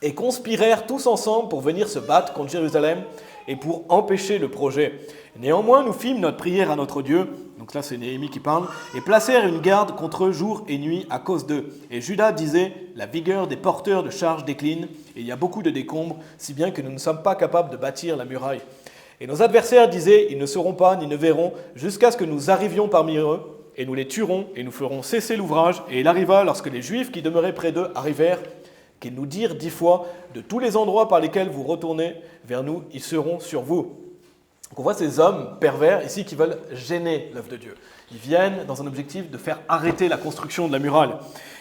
Et conspirèrent tous ensemble pour venir se battre contre Jérusalem et pour empêcher le projet. Néanmoins, nous fîmes notre prière à notre Dieu, donc là c'est Néhémie qui parle, et placèrent une garde contre eux jour et nuit à cause d'eux. Et Judas disait, la vigueur des porteurs de charges décline, et il y a beaucoup de décombres, si bien que nous ne sommes pas capables de bâtir la muraille. Et nos adversaires disaient, ils ne sauront pas ni ne verront, jusqu'à ce que nous arrivions parmi eux, et nous les tuerons, et nous ferons cesser l'ouvrage. Et il arriva, lorsque les Juifs qui demeuraient près d'eux arrivèrent, qu'ils nous dirent 10 fois, de tous les endroits par lesquels vous retournez vers nous, ils seront sur vous. Donc on voit ces hommes pervers ici qui veulent gêner l'œuvre de Dieu. Ils viennent dans un objectif de faire arrêter la construction de la muraille.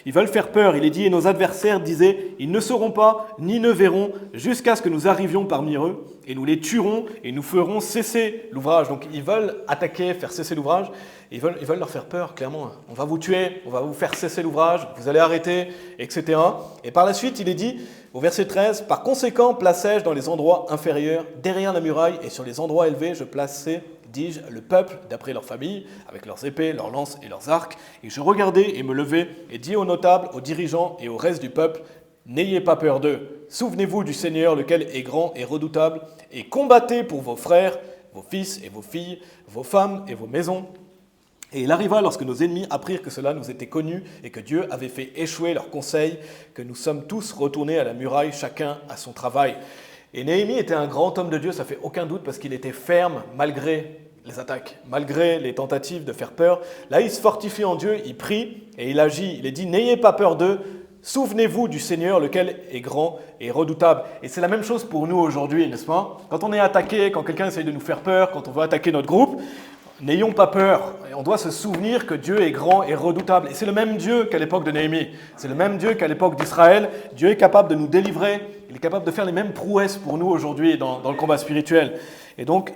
Ils veulent faire peur. Il est dit, et nos adversaires disaient, ils ne sauront pas, ni ne verront, jusqu'à ce que nous arrivions parmi eux, et nous les tuerons, et nous ferons cesser l'ouvrage. Donc ils veulent attaquer, faire cesser l'ouvrage. Ils veulent leur faire peur, clairement. On va vous tuer, on va vous faire cesser l'ouvrage, vous allez arrêter, etc. Et par la suite, il est dit, au verset 13, « Par conséquent, plaçai-je dans les endroits inférieurs, derrière la muraille, et sur les endroits élevés, je plaçai, dis-je, le peuple, d'après leur famille, avec leurs épées, leurs lances et leurs arcs. Et je regardai et me levai, et dis aux notables, aux dirigeants et au reste du peuple, n'ayez pas peur d'eux. Souvenez-vous du Seigneur, lequel est grand et redoutable, et combattez pour vos frères, vos fils et vos filles, vos femmes et vos maisons. » Et il arriva, lorsque nos ennemis apprirent que cela nous était connu et que Dieu avait fait échouer leurs conseils, que nous sommes tous retournés à la muraille, chacun à son travail. Et Néhémie était un grand homme de Dieu, ça fait aucun doute, parce qu'il était ferme malgré les attaques, malgré les tentatives de faire peur. Là, il se fortifie en Dieu, il prie et il agit. Il est dit, n'ayez pas peur d'eux, souvenez-vous du Seigneur, lequel est grand et redoutable. Et c'est la même chose pour nous aujourd'hui, n'est-ce pas? Quand on est attaqué, quand quelqu'un essaye de nous faire peur, quand on veut attaquer notre groupe, n'ayons pas peur. On doit se souvenir que Dieu est grand et redoutable. Et c'est le même Dieu qu'à l'époque de Néhémie. C'est le même Dieu qu'à l'époque d'Israël. Dieu est capable de nous délivrer. Il est capable de faire les mêmes prouesses pour nous aujourd'hui dans le combat spirituel. Et donc,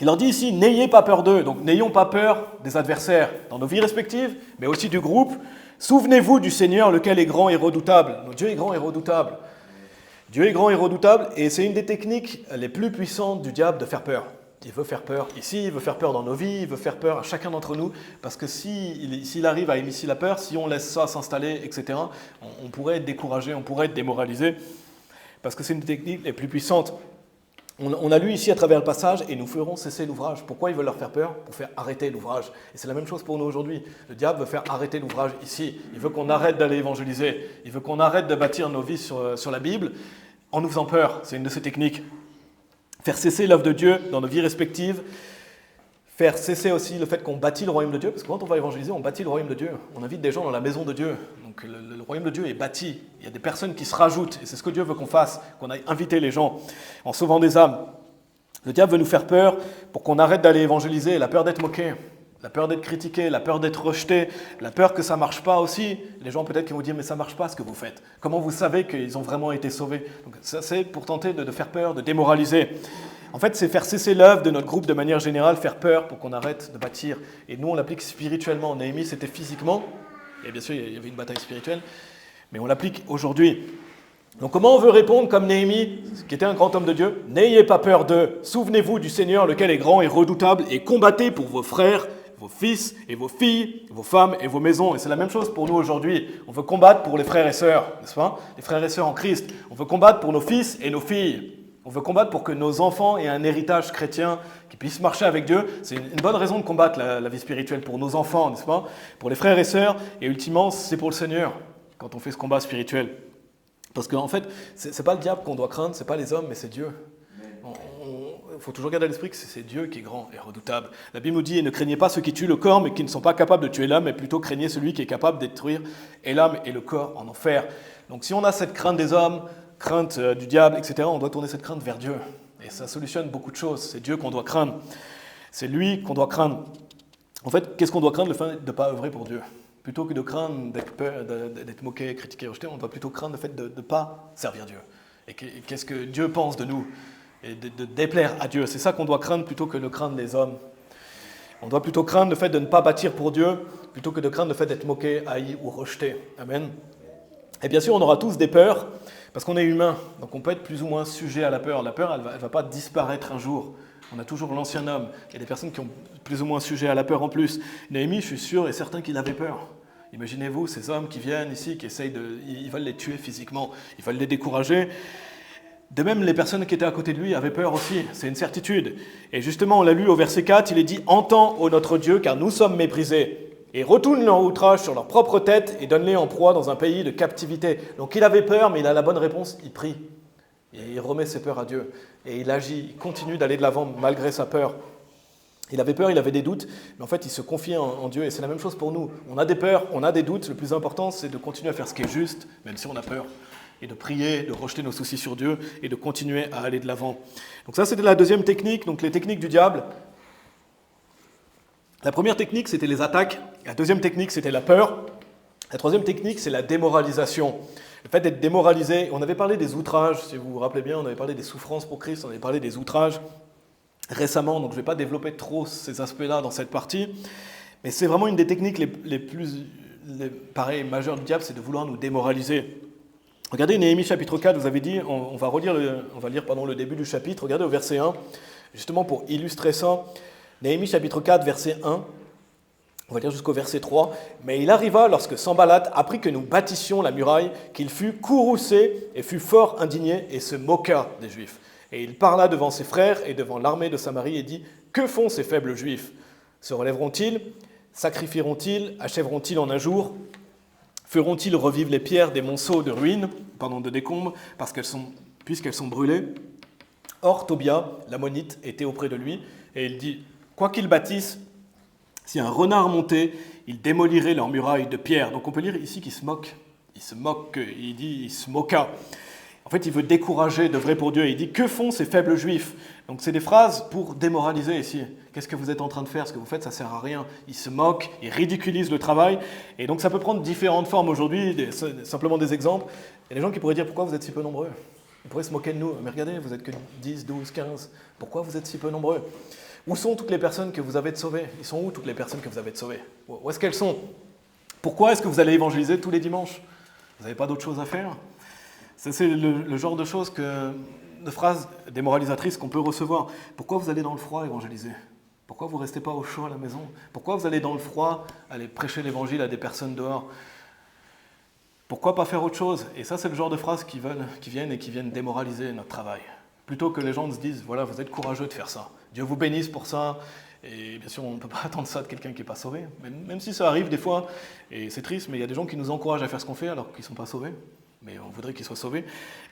Il leur dit ici, n'ayez pas peur d'eux. Donc n'ayons pas peur des adversaires dans nos vies respectives, mais aussi du groupe. Souvenez-vous du Seigneur, lequel est grand et redoutable. Donc, Dieu est grand et redoutable. Dieu est grand et redoutable, et c'est une des techniques les plus puissantes du diable de faire peur. Il veut faire peur ici, il veut faire peur dans nos vies, il veut faire peur à chacun d'entre nous, parce que s'il arrive à émisser la peur, si on laisse ça s'installer, etc., on pourrait être découragé, on pourrait être démoralisé, parce que c'est une des techniques les plus puissantes. On a lu ici à travers le passage, et nous ferons cesser l'ouvrage. Pourquoi ils veulent leur faire peur? Pour faire arrêter l'ouvrage. Et c'est la même chose pour nous aujourd'hui. Le diable veut faire arrêter l'ouvrage ici. Il veut qu'on arrête d'aller évangéliser. Il veut qu'on arrête de bâtir nos vies sur la Bible en nous faisant peur. C'est une de ses techniques. Faire cesser l'œuvre de Dieu dans nos vies respectives. Faire cesser aussi le fait qu'on bâtit le royaume de Dieu. Parce que quand on va évangéliser, on bâtit le royaume de Dieu. On invite des gens dans la maison de Dieu. Donc le royaume de Dieu est bâti. Il y a des personnes qui se rajoutent. Et c'est ce que Dieu veut qu'on fasse, qu'on aille inviter les gens en sauvant des âmes. Le diable veut nous faire peur pour qu'on arrête d'aller évangéliser. La peur d'être moqué, la peur d'être critiqué, la peur d'être rejeté, la peur que ça ne marche pas aussi. Les gens peut-être qui vont dire « mais ça ne marche pas ce que vous faites ». Comment vous savez qu'ils ont vraiment été sauvés? Donc, ça, c'est pour tenter de faire peur, de démoraliser. En fait, c'est faire cesser l'œuvre de notre groupe de manière générale, faire peur pour qu'on arrête de bâtir. Et nous, on l'applique spirituellement. Néhémie, c'était physiquement. Et bien sûr, il y avait une bataille spirituelle. Mais on l'applique aujourd'hui. Donc comment on veut répondre comme Néhémie, qui était un grand homme de Dieu? N'ayez pas peur d'eux. Souvenez-vous du Seigneur, lequel est grand et redoutable, et combattez pour vos frères, vos fils et vos filles, vos femmes et vos maisons. Et c'est la même chose pour nous aujourd'hui. On veut combattre pour les frères et sœurs, n'est-ce pas? Les frères et sœurs en Christ. On veut combattre pour nos fils et nos filles. On veut combattre pour que nos enfants aient un héritage chrétien, qui puissent marcher avec Dieu. C'est une bonne raison de combattre la vie spirituelle pour nos enfants, n'est-ce pas? Pour les frères et sœurs, et ultimement, c'est pour le Seigneur, quand on fait ce combat spirituel. Parce qu'en fait, ce n'est pas le diable qu'on doit craindre, ce n'est pas les hommes, mais c'est Dieu. Il faut toujours garder à l'esprit que c'est Dieu qui est grand et redoutable. La Bible nous dit « Et ne craignez pas ceux qui tuent le corps, mais qui ne sont pas capables de tuer l'âme, mais plutôt craignez celui qui est capable de détruire et l'âme et le corps en enfer. » Donc si on a cette crainte des hommes, crainte du diable, etc., on doit tourner cette crainte vers Dieu. Et ça solutionne beaucoup de choses. C'est Dieu qu'on doit craindre. C'est lui qu'on doit craindre. En fait, qu'est-ce qu'on doit craindre? Le fait de ne pas œuvrer pour Dieu. Plutôt que de craindre d'être moqué, critiqué, rejeté, on doit plutôt craindre le fait de ne pas servir Dieu. Et qu'est-ce que Dieu pense de nous? Et de déplaire à Dieu. C'est ça qu'on doit craindre plutôt que de craindre les hommes. On doit plutôt craindre le fait de ne pas bâtir pour Dieu plutôt que de craindre le fait d'être moqué, haï ou rejeté. Amen. Et bien sûr, on aura tous des peurs parce qu'on est humain. Donc on peut être plus ou moins sujet à la peur. La peur, elle ne va pas disparaître un jour. On a toujours l'ancien homme. Il y a des personnes qui ont plus ou moins sujet à la peur en plus. Néhémie, je suis sûr et certain qu'il avait peur. Imaginez-vous ces hommes qui viennent ici, qui essayent ils veulent les tuer physiquement, ils veulent les décourager. De même, les personnes qui étaient à côté de lui avaient peur aussi, c'est une certitude. Et justement, on l'a lu au verset 4, il est dit « Entends, ô notre Dieu, car nous sommes méprisés, et retourne leur outrage sur leur propre tête et donne-les en proie dans un pays de captivité. » Donc il avait peur, mais il a la bonne réponse, il prie. Et il remet ses peurs à Dieu. Et il agit, il continue d'aller de l'avant malgré sa peur. Il avait peur, il avait des doutes, mais en fait, il se confiait en Dieu. Et c'est la même chose pour nous. On a des peurs, on a des doutes. Le plus important, c'est de continuer à faire ce qui est juste, même si on a peur. Et de prier, de rejeter nos soucis sur Dieu et de continuer à aller de l'avant. Donc ça, c'était la deuxième technique, donc les techniques du diable. La première technique, c'était les attaques. La deuxième technique, c'était la peur. La troisième technique, c'est la démoralisation. Le fait d'être démoralisé. On avait parlé des outrages, si vous vous rappelez bien, on avait parlé des souffrances pour Christ, on avait parlé des outrages récemment, donc je ne vais pas développer trop ces aspects-là dans cette partie. Mais c'est vraiment une des techniques les plus majeures du diable, c'est de vouloir nous démoraliser. Regardez Néhémie chapitre 4, vous avez dit, on va lire le début du chapitre, regardez au verset 1, justement pour illustrer ça. Néhémie chapitre 4, verset 1, on va lire jusqu'au verset 3. « Mais il arriva, lorsque Sanballat apprit que nous bâtissions la muraille, qu'il fut courroucé et fut fort indigné et se moqua des Juifs. Et il parla devant ses frères et devant l'armée de Samarie et dit « Que font ces faibles Juifs? Se relèveront-ils? Sacrifieront-ils? Achèveront-ils en un jour? Feront-ils revivre les pierres des monceaux de ruines, de décombres, puisqu'elles sont brûlées? » Or, Tobia, l'ammonite, était auprès de lui, et il dit « Quoi qu'ils bâtissent, si un renard montait, il démolirait leurs murailles de pierre. » Donc on peut lire ici qu'il se moque. Il se moque, il se moqua. En fait, il veut décourager d'œuvrer pour Dieu. Et il dit « Que font ces faibles Juifs ?» Donc c'est des phrases pour démoraliser ici. Qu'est-ce que vous êtes en train de faire? Ce que vous faites, ça ne sert à rien. Il se moque, il ridiculise le travail. Et donc ça peut prendre différentes formes aujourd'hui, simplement des exemples. Il y a des gens qui pourraient dire « Pourquoi vous êtes si peu nombreux ?» Ils pourraient se moquer de nous. « Mais regardez, vous êtes que 10, 12, 15. Pourquoi vous êtes si peu nombreux ?» Où sont toutes les personnes que vous avez sauvées? Ils sont où toutes les personnes que vous avez sauvées? Où est-ce qu'elles sont? Pourquoi est-ce que vous allez évangéliser tous les dimanches? Vous n'avez pas d'autre chose à faire? Ça, c'est le genre de choses de phrases démoralisatrices qu'on peut recevoir. Pourquoi vous allez dans le froid évangéliser? Pourquoi vous ne restez pas au chaud à la maison? Pourquoi vous allez dans le froid aller prêcher l'évangile à des personnes dehors? Pourquoi pas faire autre chose? Et ça, c'est le genre de phrases qui viennent démoraliser notre travail. Plutôt que les gens se disent, voilà, vous êtes courageux de faire ça. Dieu vous bénisse pour ça. Et bien sûr, on ne peut pas attendre ça de quelqu'un qui n'est pas sauvé. Même si ça arrive des fois, et c'est triste, mais il y a des gens qui nous encouragent à faire ce qu'on fait alors qu'ils ne sont pas sauvés. Mais on voudrait qu'ils soient sauvés.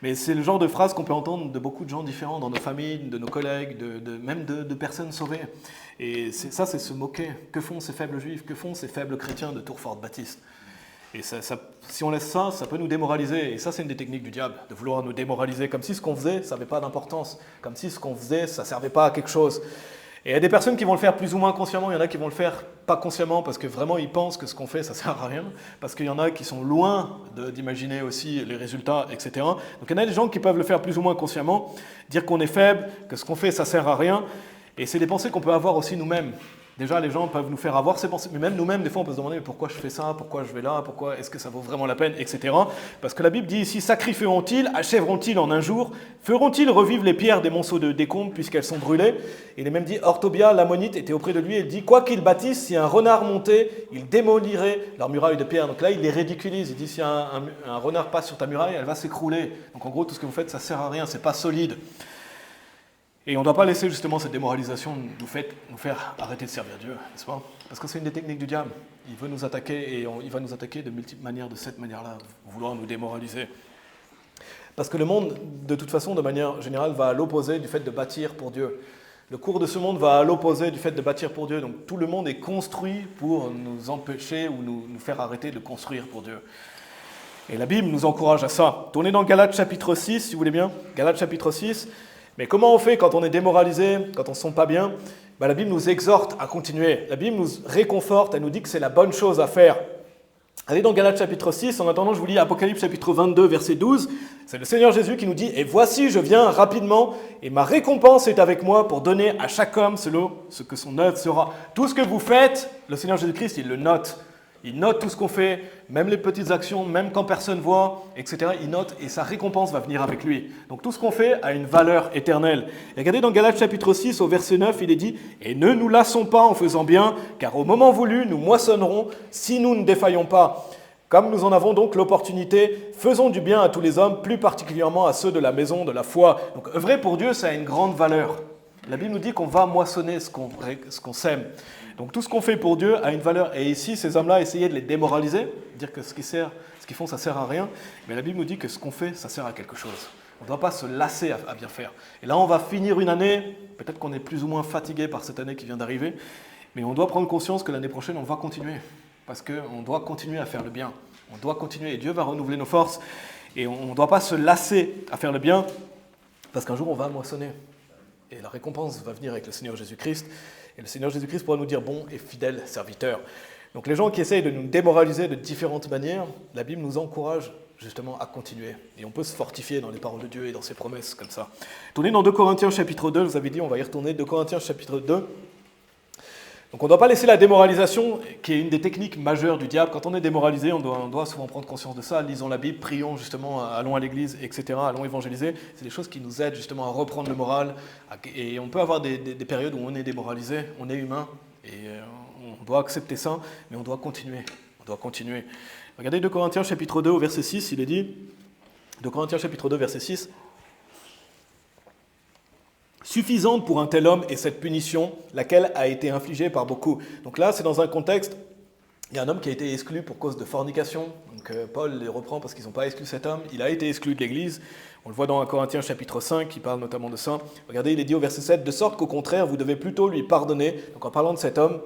Mais c'est le genre de phrase qu'on peut entendre de beaucoup de gens différents, dans nos familles, de nos collègues, même de personnes sauvées. Et ça, c'est se moquer. Que font ces faibles juifs? Que font ces faibles chrétiens de Tourfort-Baptiste? Et si on laisse ça, ça peut nous démoraliser. Et ça, c'est une des techniques du diable, de vouloir nous démoraliser, comme si ce qu'on faisait, ça n'avait pas d'importance, comme si ce qu'on faisait, ça ne servait pas à quelque chose. Et il y a des personnes qui vont le faire plus ou moins consciemment, il y en a qui vont le faire pas consciemment, parce que vraiment ils pensent que ce qu'on fait, ça ne sert à rien, parce qu'il y en a qui sont loin d'imaginer aussi les résultats, etc. Donc il y en a des gens qui peuvent le faire plus ou moins consciemment, dire qu'on est faible, que ce qu'on fait, ça ne sert à rien. Et c'est des pensées qu'on peut avoir aussi nous-mêmes. Déjà, les gens peuvent nous faire avoir ces pensées, mais même nous-mêmes, des fois, on peut se demander mais pourquoi je fais ça, pourquoi je vais là, pourquoi est-ce que ça vaut vraiment la peine, etc. Parce que la Bible dit ici, sacrifieront-ils, achèveront-ils en un jour, feront-ils revivre les pierres des monceaux de décombres puisqu'elles sont brûlées? Il est même dit, Ortobia, l'ammonite, était auprès de lui, et il dit, quoi qu'ils bâtissent, si un renard montait, il démolirait leur muraille de pierre. Donc là, il les ridiculise, il dit, si un renard passe sur ta muraille, elle va s'écrouler. Donc en gros, tout ce que vous faites, ça ne sert à rien, c'est pas solide. Et on ne doit pas laisser justement cette démoralisation nous faire arrêter de servir Dieu, n'est-ce pas? Parce que c'est une des techniques du diable. Il veut nous attaquer et il va nous attaquer de multiples manières, de cette manière-là, vouloir nous démoraliser. Parce que le monde, de toute façon, de manière générale, va à l'opposé du fait de bâtir pour Dieu. Le cours de ce monde va à l'opposé du fait de bâtir pour Dieu. Donc tout le monde est construit pour nous empêcher ou nous faire arrêter de construire pour Dieu. Et la Bible nous encourage à ça. Tournez dans Galates chapitre 6, si vous voulez bien. Galates chapitre 6. Mais comment on fait quand on est démoralisé, quand on ne se sent pas bien? La Bible nous exhorte à continuer. La Bible nous réconforte, elle nous dit que c'est la bonne chose à faire. Allez dans Galates chapitre 6, en attendant je vous lis Apocalypse chapitre 22, verset 12. C'est le Seigneur Jésus qui nous dit « Et voici, je viens rapidement, et ma récompense est avec moi pour donner à chaque homme selon ce que son œuvre sera. » Tout ce que vous faites, le Seigneur Jésus-Christ, il le note. Il note tout ce qu'on fait, même les petites actions, même quand personne voit, etc. Il note et sa récompense va venir avec lui. Donc tout ce qu'on fait a une valeur éternelle. Et regardez dans Galates chapitre 6, au verset 9, il est dit « Et ne nous lassons pas en faisant bien, car au moment voulu, nous moissonnerons si nous ne défaillons pas. Comme nous en avons donc l'opportunité, faisons du bien à tous les hommes, plus particulièrement à ceux de la maison de la foi. » Donc œuvrer pour Dieu, ça a une grande valeur. La Bible nous dit qu'on va moissonner ce qu'on sème. Donc tout ce qu'on fait pour Dieu a une valeur. Et ici, ces hommes-là essayaient de les démoraliser, dire que ce qu'ils font, ça ne sert à rien. Mais la Bible nous dit que ce qu'on fait, ça sert à quelque chose. On ne doit pas se lasser à bien faire. Et là, on va finir une année, peut-être qu'on est plus ou moins fatigué par cette année qui vient d'arriver, mais on doit prendre conscience que l'année prochaine, on va continuer. Parce qu'on doit continuer à faire le bien. On doit continuer, et Dieu va renouveler nos forces. Et on ne doit pas se lasser à faire le bien, parce qu'un jour, on va moissonner. Et la récompense va venir avec le Seigneur Jésus-Christ. Et le Seigneur Jésus-Christ pourra nous dire « bon et fidèle serviteur ». Donc les gens qui essayent de nous démoraliser de différentes manières, la Bible nous encourage justement à continuer. Et on peut se fortifier dans les paroles de Dieu et dans ses promesses comme ça. Tournez dans 2 Corinthiens chapitre 2, vous avez dit, on va y retourner, 2 Corinthiens chapitre 2. Donc on ne doit pas laisser la démoralisation, qui est une des techniques majeures du diable. Quand on est démoralisé, on doit souvent prendre conscience de ça. Lisons la Bible, prions justement, allons à l'église, etc., allons évangéliser. C'est des choses qui nous aident justement à reprendre le moral. Et on peut avoir des périodes où on est démoralisé, on est humain, et on doit accepter ça, mais on doit continuer. On doit continuer. Regardez 2 Corinthiens chapitre 2 au verset 6, il est dit, 2 Corinthiens chapitre 2 verset 6, suffisante pour un tel homme est cette punition, laquelle a été infligée par beaucoup. Donc là, c'est dans un contexte, il y a un homme qui a été exclu pour cause de fornication. Donc Paul les reprend parce qu'ils n'ont pas exclu cet homme. Il a été exclu de l'Église. On le voit dans 1 Corinthiens chapitre 5, qui parle notamment de ça. Regardez, il est dit au verset 7, « De sorte qu'au contraire, vous devez plutôt lui pardonner. » Donc en parlant de cet homme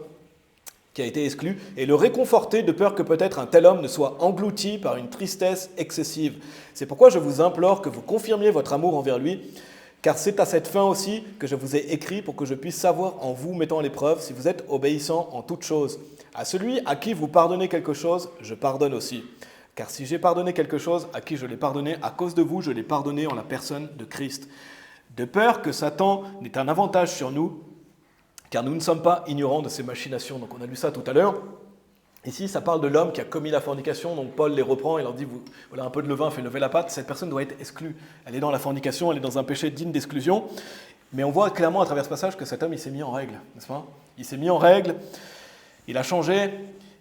qui a été exclu, et le réconforter de peur que peut-être un tel homme ne soit englouti par une tristesse excessive. C'est pourquoi je vous implore que vous confirmiez votre amour envers lui, car c'est à cette fin aussi que je vous ai écrit pour que je puisse savoir en vous mettant à l'épreuve si vous êtes obéissant en toutes choses. À celui à qui vous pardonnez quelque chose, je pardonne aussi. Car si j'ai pardonné quelque chose à qui je l'ai pardonné, à cause de vous, je l'ai pardonné en la personne de Christ. De peur que Satan n'ait un avantage sur nous, car nous ne sommes pas ignorants de ces machinations. Donc on a lu ça tout à l'heure. Ici, ça parle de l'homme qui a commis la fornication, donc Paul les reprend et leur dit, voilà, un peu de levain fait lever la pâte, cette personne doit être exclue. Elle est dans la fornication, elle est dans un péché digne d'exclusion. Mais on voit clairement à travers ce passage que cet homme, il s'est mis en règle, n'est-ce pas? Il s'est mis en règle, il a changé,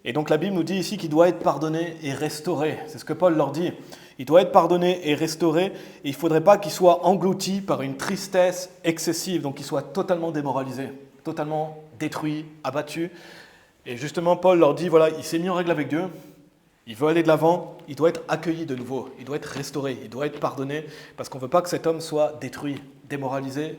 et donc la Bible nous dit ici qu'il doit être pardonné et restauré. C'est ce que Paul leur dit. Il doit être pardonné et restauré, et il ne faudrait pas qu'il soit englouti par une tristesse excessive, donc qu'il soit totalement démoralisé, totalement détruit, abattu. Et justement, Paul leur dit, voilà, il s'est mis en règle avec Dieu, il veut aller de l'avant, il doit être accueilli de nouveau, il doit être restauré, il doit être pardonné, parce qu'on ne veut pas que cet homme soit détruit, démoralisé,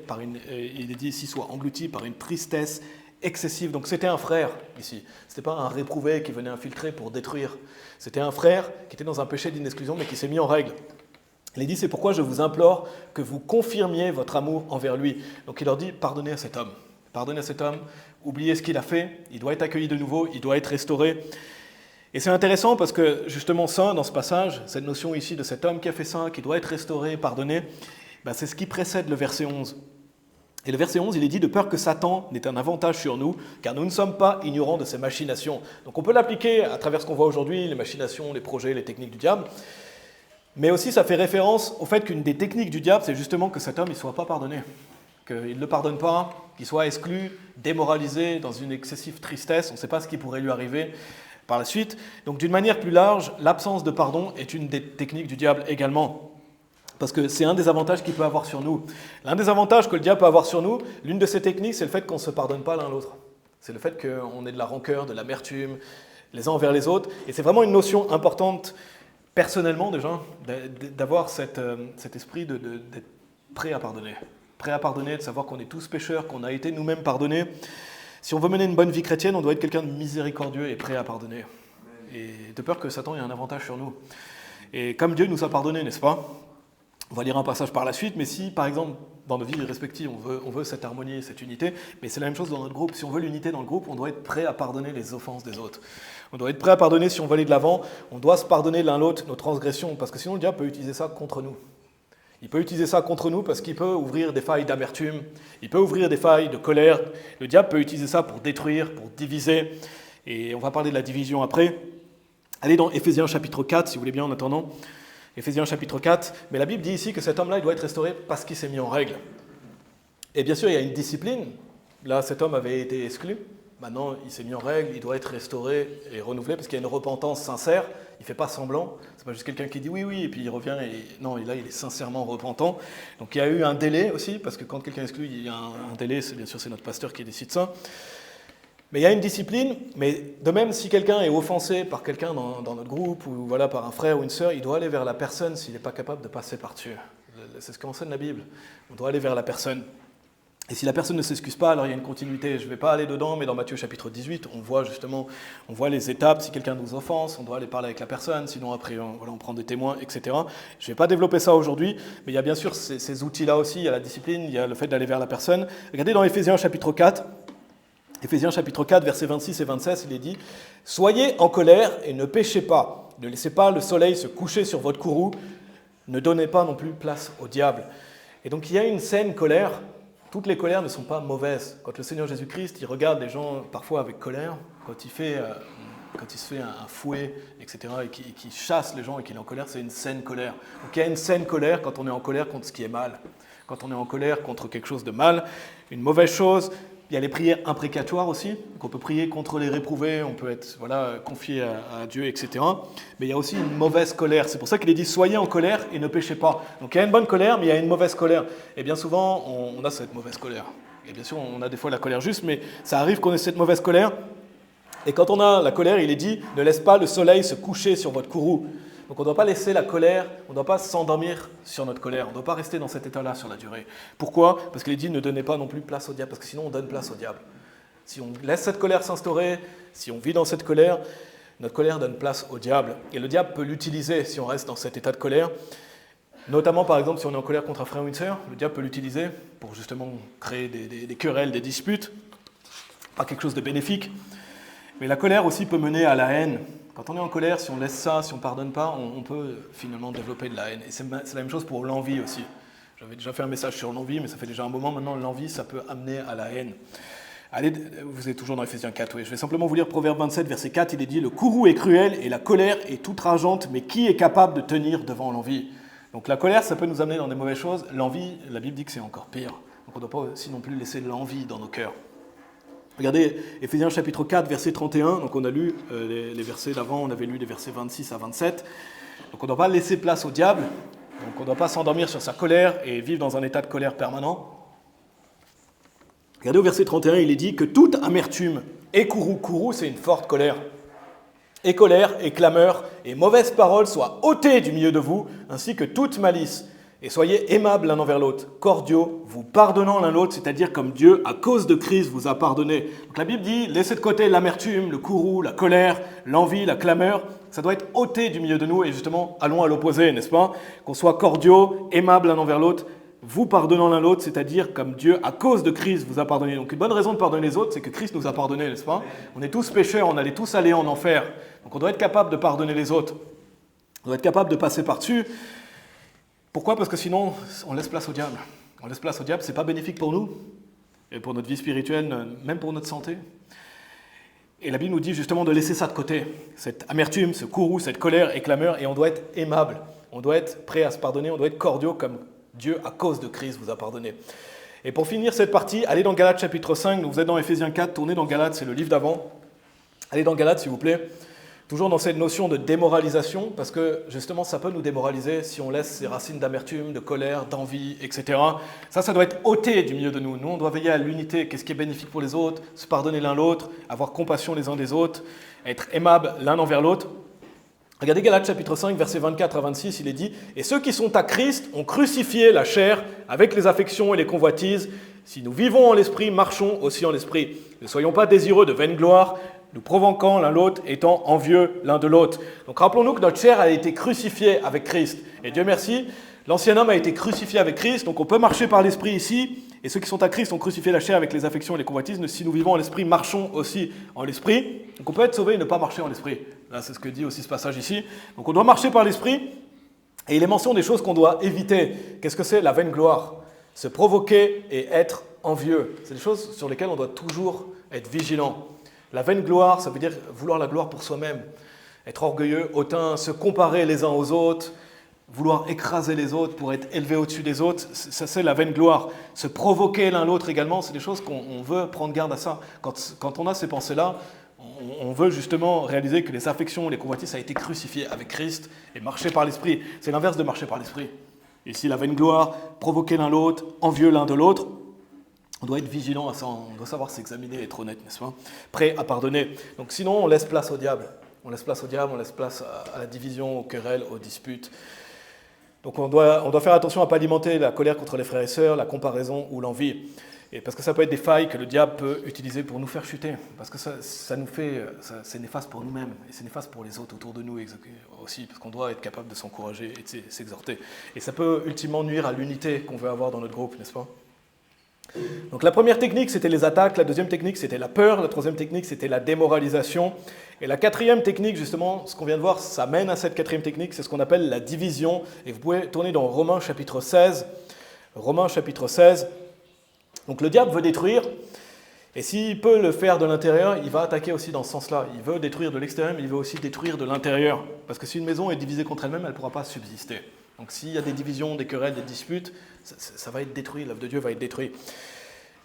il est dit ici, soit englouti par une tristesse excessive. Donc c'était un frère ici, ce n'était pas un réprouvé qui venait infiltrer pour détruire, c'était un frère qui était dans un péché d'inexclusion, mais qui s'est mis en règle. Il est dit, c'est pourquoi je vous implore que vous confirmiez votre amour envers lui. Donc il leur dit, pardonnez à cet homme. Pardonnez à cet homme, oubliez ce qu'il a fait, il doit être accueilli de nouveau, il doit être restauré. Et c'est intéressant parce que justement ça, dans ce passage, cette notion ici de cet homme qui a fait ça, qui doit être restauré, pardonné, c'est ce qui précède le verset 11. Et le verset 11, il est dit, de peur que Satan n'ait un avantage sur nous, car nous ne sommes pas ignorants de ses machinations. Donc on peut l'appliquer à travers ce qu'on voit aujourd'hui, les machinations, les projets, les techniques du diable. Mais aussi ça fait référence au fait qu'une des techniques du diable, c'est justement que cet homme ne soit pas pardonné. Qu'il ne le pardonne pas, qu'il soit exclu, démoralisé, dans une excessive tristesse, on ne sait pas ce qui pourrait lui arriver par la suite. Donc d'une manière plus large, l'absence de pardon est une des techniques du diable également, parce que c'est un des avantages qu'il peut avoir sur nous. L'un des avantages que le diable peut avoir sur nous, l'une de ces techniques, c'est le fait qu'on ne se pardonne pas l'un l'autre. C'est le fait qu'on ait de la rancœur, de l'amertume, les uns envers les autres, et c'est vraiment une notion importante, personnellement déjà, d'avoir cet esprit d'être prêt à pardonner. Prêt à pardonner, de savoir qu'on est tous pécheurs, qu'on a été nous-mêmes pardonnés. Si on veut mener une bonne vie chrétienne, on doit être quelqu'un de miséricordieux et prêt à pardonner. Et de peur que Satan ait un avantage sur nous. Et comme Dieu nous a pardonné, n'est-ce pas? On va lire un passage par la suite, mais si, par exemple, dans nos vies respectives, on veut cette harmonie, cette unité, mais c'est la même chose dans notre groupe. Si on veut l'unité dans le groupe, on doit être prêt à pardonner les offenses des autres. On doit être prêt à pardonner si on veut aller de l'avant. On doit se pardonner l'un l'autre nos transgressions, parce que sinon le diable peut utiliser ça contre nous. Il peut utiliser ça contre nous parce qu'il peut ouvrir des failles d'amertume, il peut ouvrir des failles de colère. Le diable peut utiliser ça pour détruire, pour diviser. Et on va parler de la division après. Allez dans Éphésiens chapitre 4, si vous voulez bien en attendant. Éphésiens chapitre 4. Mais la Bible dit ici que cet homme-là, il doit être restauré parce qu'il s'est mis en règle. Et bien sûr, il y a une discipline. Là, cet homme avait été exclu. Maintenant, il s'est mis en règle, il doit être restauré et renouvelé parce qu'il y a une repentance sincère. Il ne fait pas semblant. C'est pas juste quelqu'un qui dit oui, oui, et puis il revient et non, et là, il est sincèrement repentant. Donc il y a eu un délai aussi, parce que quand quelqu'un est exclu, il y a un délai. Bien sûr, c'est notre pasteur qui décide ça. Mais il y a une discipline. Mais de même, si quelqu'un est offensé par quelqu'un dans notre groupe ou voilà, par un frère ou une sœur, il doit aller vers la personne s'il n'est pas capable de passer par-dessus. C'est ce qu'enseigne la Bible. On doit aller vers la personne. Et si la personne ne s'excuse pas, alors il y a une continuité. Je ne vais pas aller dedans, mais dans Matthieu chapitre 18, on voit les étapes. Si quelqu'un nous offense, on doit aller parler avec la personne, sinon après on prend des témoins, etc. Je ne vais pas développer ça aujourd'hui, mais il y a bien sûr ces outils-là aussi, il y a la discipline, il y a le fait d'aller vers la personne. Regardez dans Éphésiens chapitre 4, versets 26 et 27, il est dit « Soyez en colère et ne péchez pas, ne laissez pas le soleil se coucher sur votre courroux, ne donnez pas non plus place au diable. » Et donc il y a une saine colère. Toutes les colères ne sont pas mauvaises. Quand le Seigneur Jésus-Christ, il regarde les gens parfois avec colère, quand il se fait un fouet, etc., et qu'il chasse les gens et qu'il est en colère, c'est une saine colère. Donc il y a une saine colère quand on est en colère contre ce qui est mal. Quand on est en colère contre quelque chose de mal, une mauvaise chose. Il y a les prières imprécatoires aussi, qu'on peut prier contre les réprouvés, on peut être confié à Dieu, etc. Mais il y a aussi une mauvaise colère. C'est pour ça qu'il est dit « Soyez en colère et ne péchez pas ». Donc il y a une bonne colère, mais il y a une mauvaise colère. Et bien souvent, on a cette mauvaise colère. Et bien sûr, on a des fois la colère juste, mais ça arrive qu'on ait cette mauvaise colère. Et quand on a la colère, il est dit « Ne laisse pas le soleil se coucher sur votre courroux ». Donc on ne doit pas laisser la colère, on ne doit pas s'endormir sur notre colère, on ne doit pas rester dans cet état-là sur la durée. Pourquoi? Parce qu'il est dit ne donnez pas non plus place au diable, parce que sinon on donne place au diable. Si on laisse cette colère s'instaurer, si on vit dans cette colère, notre colère donne place au diable. Et le diable peut l'utiliser si on reste dans cet état de colère. Notamment par exemple si on est en colère contre un frère ou une sœur, le diable peut l'utiliser pour justement créer des querelles, des disputes, pas quelque chose de bénéfique. Mais la colère aussi peut mener à la haine. Quand on est en colère, si on laisse ça, si on ne pardonne pas, on peut finalement développer de la haine. Et c'est la même chose pour l'envie aussi. J'avais déjà fait un message sur l'envie, mais ça fait déjà un moment maintenant, l'envie, ça peut amener à la haine. Allez, vous êtes toujours dans Ephésiens 4, oui. Je vais simplement vous lire Proverbe 27, verset 4. Il est dit « Le courroux est cruel et la colère est outrageante, mais qui est capable de tenir devant l'envie ?» Donc la colère, ça peut nous amener dans des mauvaises choses. L'envie, la Bible dit que c'est encore pire. Donc on ne doit pas aussi non plus laisser l'envie dans nos cœurs. Regardez Ephésiens chapitre 4, verset 31. Donc on a lu les versets d'avant, on avait lu les versets 26 à 27. Donc on ne doit pas laisser place au diable. Donc on ne doit pas s'endormir sur sa colère et vivre dans un état de colère permanent. Regardez au verset 31, il est dit que toute amertume et courroux, c'est une forte colère, et colère, et clameur, et mauvaise parole soient ôtées du milieu de vous, ainsi que toute malice. Et soyez aimables l'un envers l'autre, cordiaux, vous pardonnant l'un l'autre, c'est-à-dire comme Dieu, à cause de Christ, vous a pardonné. Donc la Bible dit, laissez de côté l'amertume, le courroux, la colère, l'envie, la clameur, ça doit être ôté du milieu de nous, et justement, allons à l'opposé, n'est-ce pas? Qu'on soit cordiaux, aimables l'un envers l'autre, vous pardonnant l'un l'autre, c'est-à-dire comme Dieu, à cause de Christ, vous a pardonné. Donc une bonne raison de pardonner les autres, c'est que Christ nous a pardonné, n'est-ce pas? On est tous pécheurs, on allait tous aller en enfer. Donc on doit être capable de pardonner les autres. On doit être capable de passer par-dessus. Pourquoi? Parce que sinon, on laisse place au diable. On laisse place au diable, c'est pas bénéfique pour nous, et pour notre vie spirituelle, même pour notre santé. Et la Bible nous dit justement de laisser ça de côté, cette amertume, ce courroux, cette colère et clameur, et on doit être aimable. On doit être prêt à se pardonner, on doit être cordiaux comme Dieu, à cause de Christ, vous a pardonné. Et pour finir cette partie, allez dans Galates chapitre 5, donc vous êtes dans Ephésiens 4, tournez dans Galates, c'est le livre d'avant. Allez dans Galates s'il vous plaît, toujours dans cette notion de démoralisation, parce que justement ça peut nous démoraliser si on laisse ces racines d'amertume, de colère, d'envie, etc. Ça doit être ôté du milieu de nous. Nous, on doit veiller à l'unité, qu'est-ce qui est bénéfique pour les autres, se pardonner l'un l'autre, avoir compassion les uns des autres, être aimables l'un envers l'autre. Regardez Galates chapitre 5, versets 24 à 26, il est dit « Et ceux qui sont à Christ ont crucifié la chair avec les affections et les convoitises. Si nous vivons en l'esprit, marchons aussi en l'esprit. Ne soyons pas désireux de vaine gloire, nous provoquant l'un l'autre, étant envieux l'un de l'autre. » Donc rappelons-nous que notre chair a été crucifiée avec Christ. Et Dieu merci, l'ancien homme a été crucifié avec Christ, donc on peut marcher par l'esprit ici. Et ceux qui sont à Christ ont crucifié la chair avec les affections et les convoitises. Si nous vivons en l'esprit, marchons aussi en l'esprit. Donc on peut être sauvé et ne pas marcher en l'esprit. Là, c'est ce que dit aussi ce passage ici. Donc on doit marcher par l'esprit. Et il est mention des choses qu'on doit éviter. Qu'est-ce que c'est? La vaine gloire. Se provoquer et être envieux. C'est des choses sur lesquelles on doit toujours être vigilant. La vaine gloire, ça veut dire vouloir la gloire pour soi-même. Être orgueilleux, hautain, se comparer les uns aux autres, vouloir écraser les autres pour être élevé au-dessus des autres, ça c'est la vaine gloire. Se provoquer l'un l'autre également, c'est des choses qu'on veut prendre garde à ça. Quand on a ces pensées-là, on veut justement réaliser que les affections, les convoitises, ça a été crucifié avec Christ et marcher par l'esprit. C'est l'inverse de marcher par l'esprit. Ici, la vaine gloire, provoquer l'un l'autre, envieux l'un de l'autre. On doit être vigilant à ça, on doit savoir s'examiner et être honnête, n'est-ce pas? Prêt à pardonner. Donc sinon, on laisse place au diable. On laisse place au diable, on laisse place à la division, aux querelles, aux disputes. Donc on doit faire attention à ne pas alimenter la colère contre les frères et sœurs, la comparaison ou l'envie. Et parce que ça peut être des failles que le diable peut utiliser pour nous faire chuter. Parce que c'est néfaste pour nous-mêmes et c'est néfaste pour les autres autour de nous aussi. Parce qu'on doit être capable de s'encourager et de s'exhorter. Et ça peut ultimement nuire à l'unité qu'on veut avoir dans notre groupe, n'est-ce pas? Donc la première technique, c'était les attaques. La deuxième technique, c'était la peur. La troisième technique, c'était la démoralisation. Et la quatrième technique, justement, ce qu'on vient de voir, ça mène à cette quatrième technique, c'est ce qu'on appelle la division. Et vous pouvez tourner dans Romains chapitre 16. Romains chapitre 16. Donc le diable veut détruire, et s'il peut le faire de l'intérieur, il va attaquer aussi dans ce sens-là. Il veut détruire de l'extérieur, mais il veut aussi détruire de l'intérieur. Parce que si une maison est divisée contre elle-même, elle ne pourra pas subsister. Donc s'il y a des divisions, des querelles, des disputes, ça va être détruit, l'œuvre de Dieu va être détruite.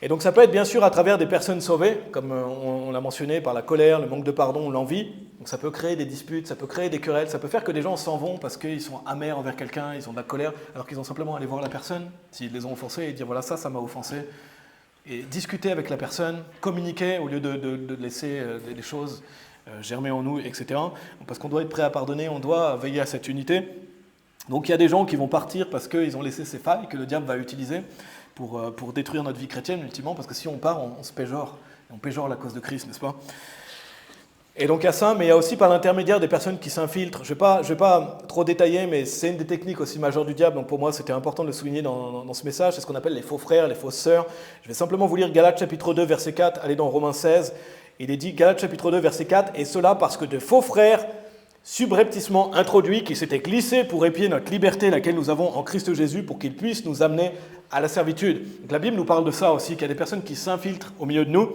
Et donc ça peut être bien sûr à travers des personnes sauvées, comme on l'a mentionné, par la colère, le manque de pardon, l'envie. Donc ça peut créer des disputes, ça peut créer des querelles, ça peut faire que des gens s'en vont parce qu'ils sont amers envers quelqu'un, ils ont de la colère, alors qu'ils ont simplement à aller voir la personne, s'ils les ont offensés, et dire voilà ça m'a offensé. Et discuter avec la personne, communiquer au lieu de laisser les choses germer en nous, etc. Parce qu'on doit être prêt à pardonner, on doit veiller à cette unité. Donc il y a des gens qui vont partir parce qu'ils ont laissé ces failles que le diable va utiliser pour détruire notre vie chrétienne, ultimement, parce que si on part, on se péjore. On péjore la cause de Christ, n'est-ce pas? Et donc il y a ça, mais il y a aussi par l'intermédiaire des personnes qui s'infiltrent. Je vais pas trop détailler, mais c'est une des techniques aussi majeures du diable, donc pour moi c'était important de le souligner dans ce message, c'est ce qu'on appelle les faux frères, les fausses sœurs. Je vais simplement vous lire Galates chapitre 2, verset 4, allez dans Romains 16. Il est dit, Galates chapitre 2, verset 4, « Et cela parce que de faux frères subrepticement introduit, qui s'était glissé pour épier notre liberté, laquelle nous avons en Christ Jésus, pour qu'il puisse nous amener à la servitude. Donc la Bible nous parle de ça aussi, qu'il y a des personnes qui s'infiltrent au milieu de nous,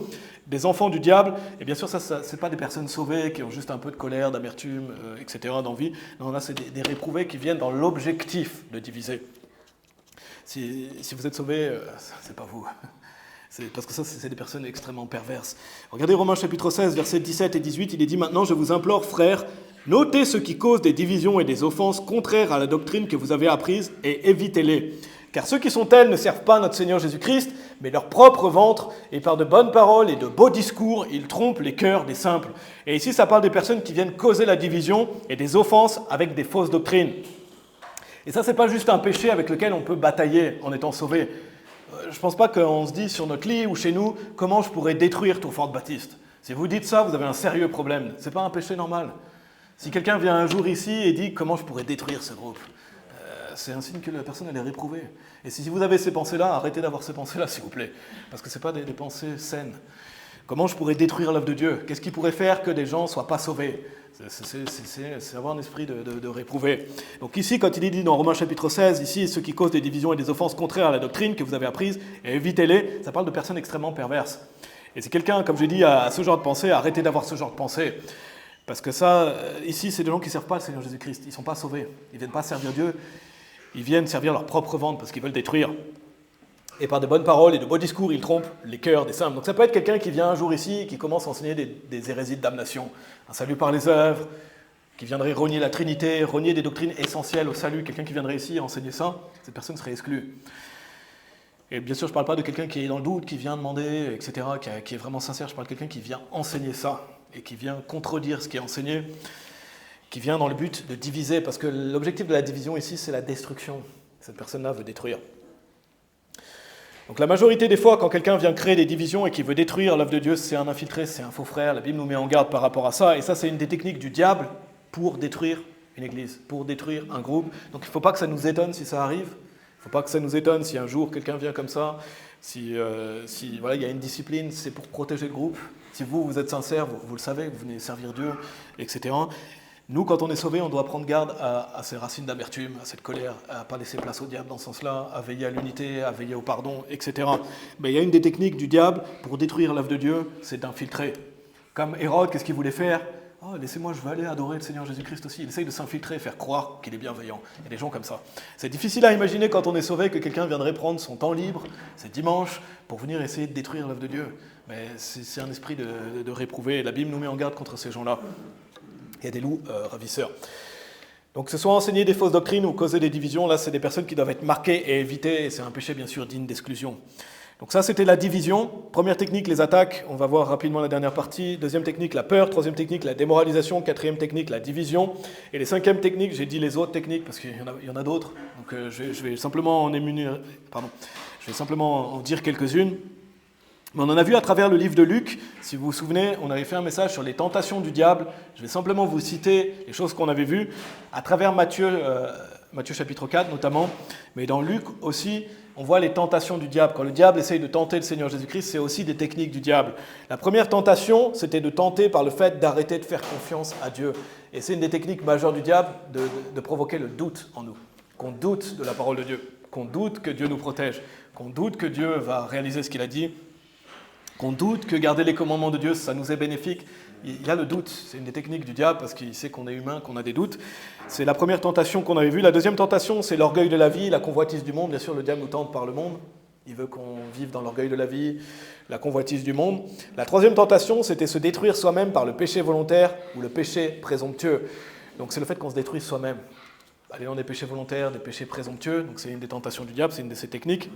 des enfants du diable, et bien sûr ça c'est pas des personnes sauvées qui ont juste un peu de colère, d'amertume, etc., d'envie. Non, là c'est des réprouvés qui viennent dans l'objectif de diviser. Si vous êtes sauvés, c'est pas vous. Parce que ça, c'est des personnes extrêmement perverses. Regardez Romains chapitre 16, versets 17 et 18, il est dit « Maintenant, je vous implore, frères, notez ce qui cause des divisions et des offenses contraires à la doctrine que vous avez apprise et évitez-les. Car ceux qui sont tels ne servent pas notre Seigneur Jésus-Christ, mais leur propre ventre, et par de bonnes paroles et de beaux discours, ils trompent les cœurs des simples. » Et ici, ça parle des personnes qui viennent causer la division et des offenses avec des fausses doctrines. Et ça, c'est pas juste un péché avec lequel on peut batailler en étant sauvé. Je ne pense pas qu'on se dit sur notre lit ou chez nous comment je pourrais détruire Tourfort Baptiste. Si vous dites ça, vous avez un sérieux problème. Ce n'est pas un péché normal. Si quelqu'un vient un jour ici et dit comment je pourrais détruire ce groupe, c'est un signe que la personne elle est réprouvée. Et si vous avez ces pensées-là, arrêtez d'avoir ces pensées-là, s'il vous plaît. Parce que ce n'est pas des pensées saines. Comment je pourrais détruire l'œuvre de Dieu? Qu'est-ce qui pourrait faire que des gens ne soient pas sauvés? C'est avoir un esprit de réprouvé. Donc ici, quand il est dit dans Romains chapitre 16, ici, ceux qui causent des divisions et des offenses contraires à la doctrine que vous avez apprise, et évitez-les, ça parle de personnes extrêmement perverses. Et si quelqu'un, comme je dis, a ce genre de pensée, arrêtez d'avoir ce genre de pensée. Parce que ça, ici, c'est des gens qui ne servent pas le Seigneur Jésus-Christ. Ils ne sont pas sauvés. Ils ne viennent pas servir Dieu. Ils viennent servir leur propre ventre parce qu'ils veulent détruire. Et par de bonnes paroles et de beaux discours, ils trompent les cœurs des simples. Donc ça peut être quelqu'un qui vient un jour ici et qui commence à enseigner des hérésies de damnation. Un salut par les œuvres, qui viendrait renier la Trinité, renier des doctrines essentielles au salut. Quelqu'un qui viendrait ici enseigner ça, cette personne serait exclue. Et bien sûr, je ne parle pas de quelqu'un qui est dans le doute, qui vient demander, etc., qui est vraiment sincère. Je parle de quelqu'un qui vient enseigner ça et qui vient contredire ce qui est enseigné, qui vient dans le but de diviser, parce que l'objectif de la division ici, c'est la destruction. Cette personne-là veut détruire. Donc la majorité des fois, quand quelqu'un vient créer des divisions et qui veut détruire l'œuvre de Dieu, c'est un infiltré, c'est un faux frère. La Bible nous met en garde par rapport à ça. Et ça, c'est une des techniques du diable pour détruire une église, pour détruire un groupe. Donc il ne faut pas que ça nous étonne si ça arrive. Il ne faut pas que ça nous étonne si un jour quelqu'un vient comme ça. Si voilà, il y a une discipline, c'est pour protéger le groupe. Si vous êtes sincère, vous le savez, vous venez servir Dieu, etc. Nous, quand on est sauvé, on doit prendre garde à ces racines d'amertume, à cette colère, à ne pas laisser place au diable dans ce sens-là, à veiller à l'unité, à veiller au pardon, etc. Mais il y a une des techniques du diable pour détruire l'œuvre de Dieu, c'est d'infiltrer. Comme Hérode, qu'est-ce qu'il voulait faire? Oh, laissez-moi, je veux aller adorer le Seigneur Jésus-Christ aussi. Il essaye de s'infiltrer, faire croire qu'il est bienveillant. Il y a des gens comme ça. C'est difficile à imaginer quand on est sauvé que quelqu'un viendrait prendre son temps libre, c'est dimanche, pour venir essayer de détruire l'œuvre de Dieu. Mais c'est un esprit de réprouvé. La Bible nous met en garde contre ces gens-là. Il y a des loups ravisseurs. Donc que ce soit enseigner des fausses doctrines ou causer des divisions, là c'est des personnes qui doivent être marquées et évitées, et c'est un péché bien sûr digne d'exclusion. Donc ça c'était la division. Première technique, les attaques, on va voir rapidement la dernière partie. Deuxième technique, la peur. Troisième technique, la démoralisation. Quatrième technique, la division. Et les cinquièmes techniques, j'ai dit les autres techniques parce qu'il y en a d'autres. Donc je vais simplement en dire quelques-unes. Mais on en a vu à travers le livre de Luc. Si vous vous souvenez, on avait fait un message sur les tentations du diable. Je vais simplement vous citer les choses qu'on avait vues à travers Matthieu chapitre 4 notamment, mais dans Luc aussi, on voit les tentations du diable. Quand le diable essaye de tenter le Seigneur Jésus-Christ, c'est aussi des techniques du diable. La première tentation, c'était de tenter par le fait d'arrêter de faire confiance à Dieu. Et c'est une des techniques majeures du diable de provoquer le doute en nous. Qu'on doute de la parole de Dieu, qu'on doute que Dieu nous protège, qu'on doute que Dieu va réaliser ce qu'il a dit, qu'on doute que garder les commandements de Dieu, ça nous est bénéfique. Il y a le doute, c'est une des techniques du diable parce qu'il sait qu'on est humain, qu'on a des doutes. C'est la première tentation qu'on avait vue. La deuxième tentation, c'est l'orgueil de la vie, la convoitise du monde. Bien sûr, le diable nous tente par le monde. Il veut qu'on vive dans l'orgueil de la vie, la convoitise du monde. La troisième tentation, c'était se détruire soi-même par le péché volontaire ou le péché présomptueux. Donc c'est le fait qu'on se détruise soi-même. Aller dans des péchés volontaires, des péchés présomptueux. Donc c'est une des tentations du diable, c'est une de ses techniques.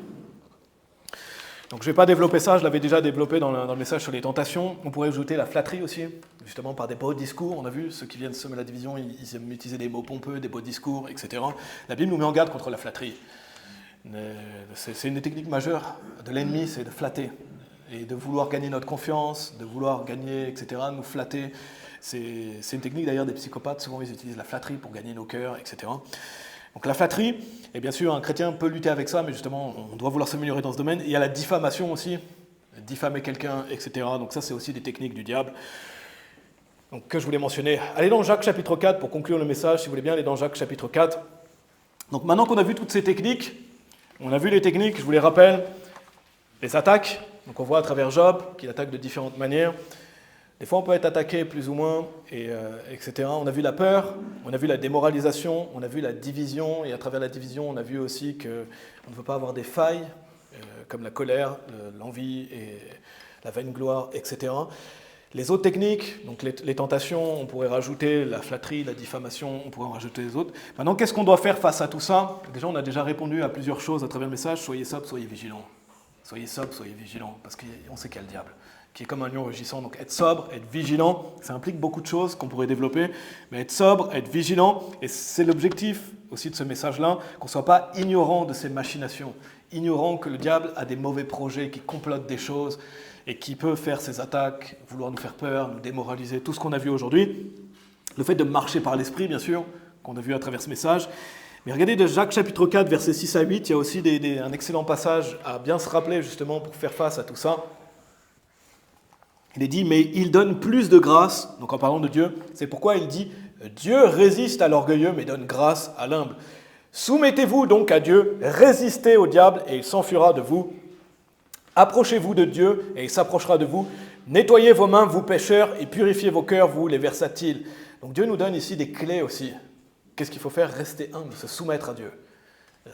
Donc je ne vais pas développer ça, je l'avais déjà développé dans le message sur les tentations. On pourrait ajouter la flatterie aussi, justement par des beaux discours. On a vu, ceux qui viennent semer la division, ils aiment utiliser des mots pompeux, des beaux discours, etc. La Bible nous met en garde contre la flatterie. C'est une des techniques majeures de l'ennemi, c'est de flatter. Et de vouloir gagner notre confiance, de vouloir gagner, etc., nous flatter. C'est une technique d'ailleurs des psychopathes, souvent ils utilisent la flatterie pour gagner nos cœurs, etc. Donc la flatterie, et bien sûr un chrétien peut lutter avec ça, mais justement on doit vouloir s'améliorer dans ce domaine. Il y a la diffamation aussi, diffamer quelqu'un, etc. Donc ça c'est aussi des techniques du diable. donc, que je voulais mentionner. Allez dans Jacques chapitre 4 pour conclure le message, si vous voulez bien aller dans Jacques chapitre 4. Donc maintenant qu'on a vu toutes ces techniques, on a vu les techniques, je vous les rappelle, les attaques. Donc on voit à travers Job qu'il attaque de différentes manières. Des fois on peut être attaqué plus ou moins, etc. On a vu la peur, on a vu la démoralisation, on a vu la division, et à travers la division on a vu aussi qu'on ne veut pas avoir des failles, comme la colère, l'envie et la vaine gloire, etc. Les autres techniques, donc les tentations, on pourrait rajouter la flatterie, la diffamation, on pourrait en rajouter les autres. Maintenant, qu'est-ce qu'on doit faire face à tout ça? Déjà, on a déjà répondu à plusieurs choses à travers le message. Soyez sobres, soyez vigilants. Soyez sobres, soyez vigilants, parce qu'on sait qu'il y a le diable, qui est comme un lion rugissant. Donc être sobre, être vigilant, ça implique beaucoup de choses qu'on pourrait développer, mais être sobre, être vigilant, et c'est l'objectif aussi de ce message-là, qu'on ne soit pas ignorant de ces machinations, ignorant que le diable a des mauvais projets, qui complote des choses, et qui peut faire ses attaques, vouloir nous faire peur, nous démoraliser, tout ce qu'on a vu aujourd'hui. Le fait de marcher par l'esprit, bien sûr, qu'on a vu à travers ce message. Mais regardez de Jacques chapitre 4, versets 6 à 8, il y a aussi un excellent passage à bien se rappeler justement pour faire face à tout ça. Il est dit, mais il donne plus de grâce, donc en parlant de Dieu, c'est pourquoi il dit, Dieu résiste à l'orgueilleux, mais donne grâce à l'humble. Soumettez-vous donc à Dieu, résistez au diable, et il s'enfuira de vous. Approchez-vous de Dieu, et il s'approchera de vous. Nettoyez vos mains, vous pécheurs, et purifiez vos cœurs, vous les versatiles. Donc Dieu nous donne ici des clés aussi. Qu'est-ce qu'il faut faire? Rester humble, se soumettre à Dieu.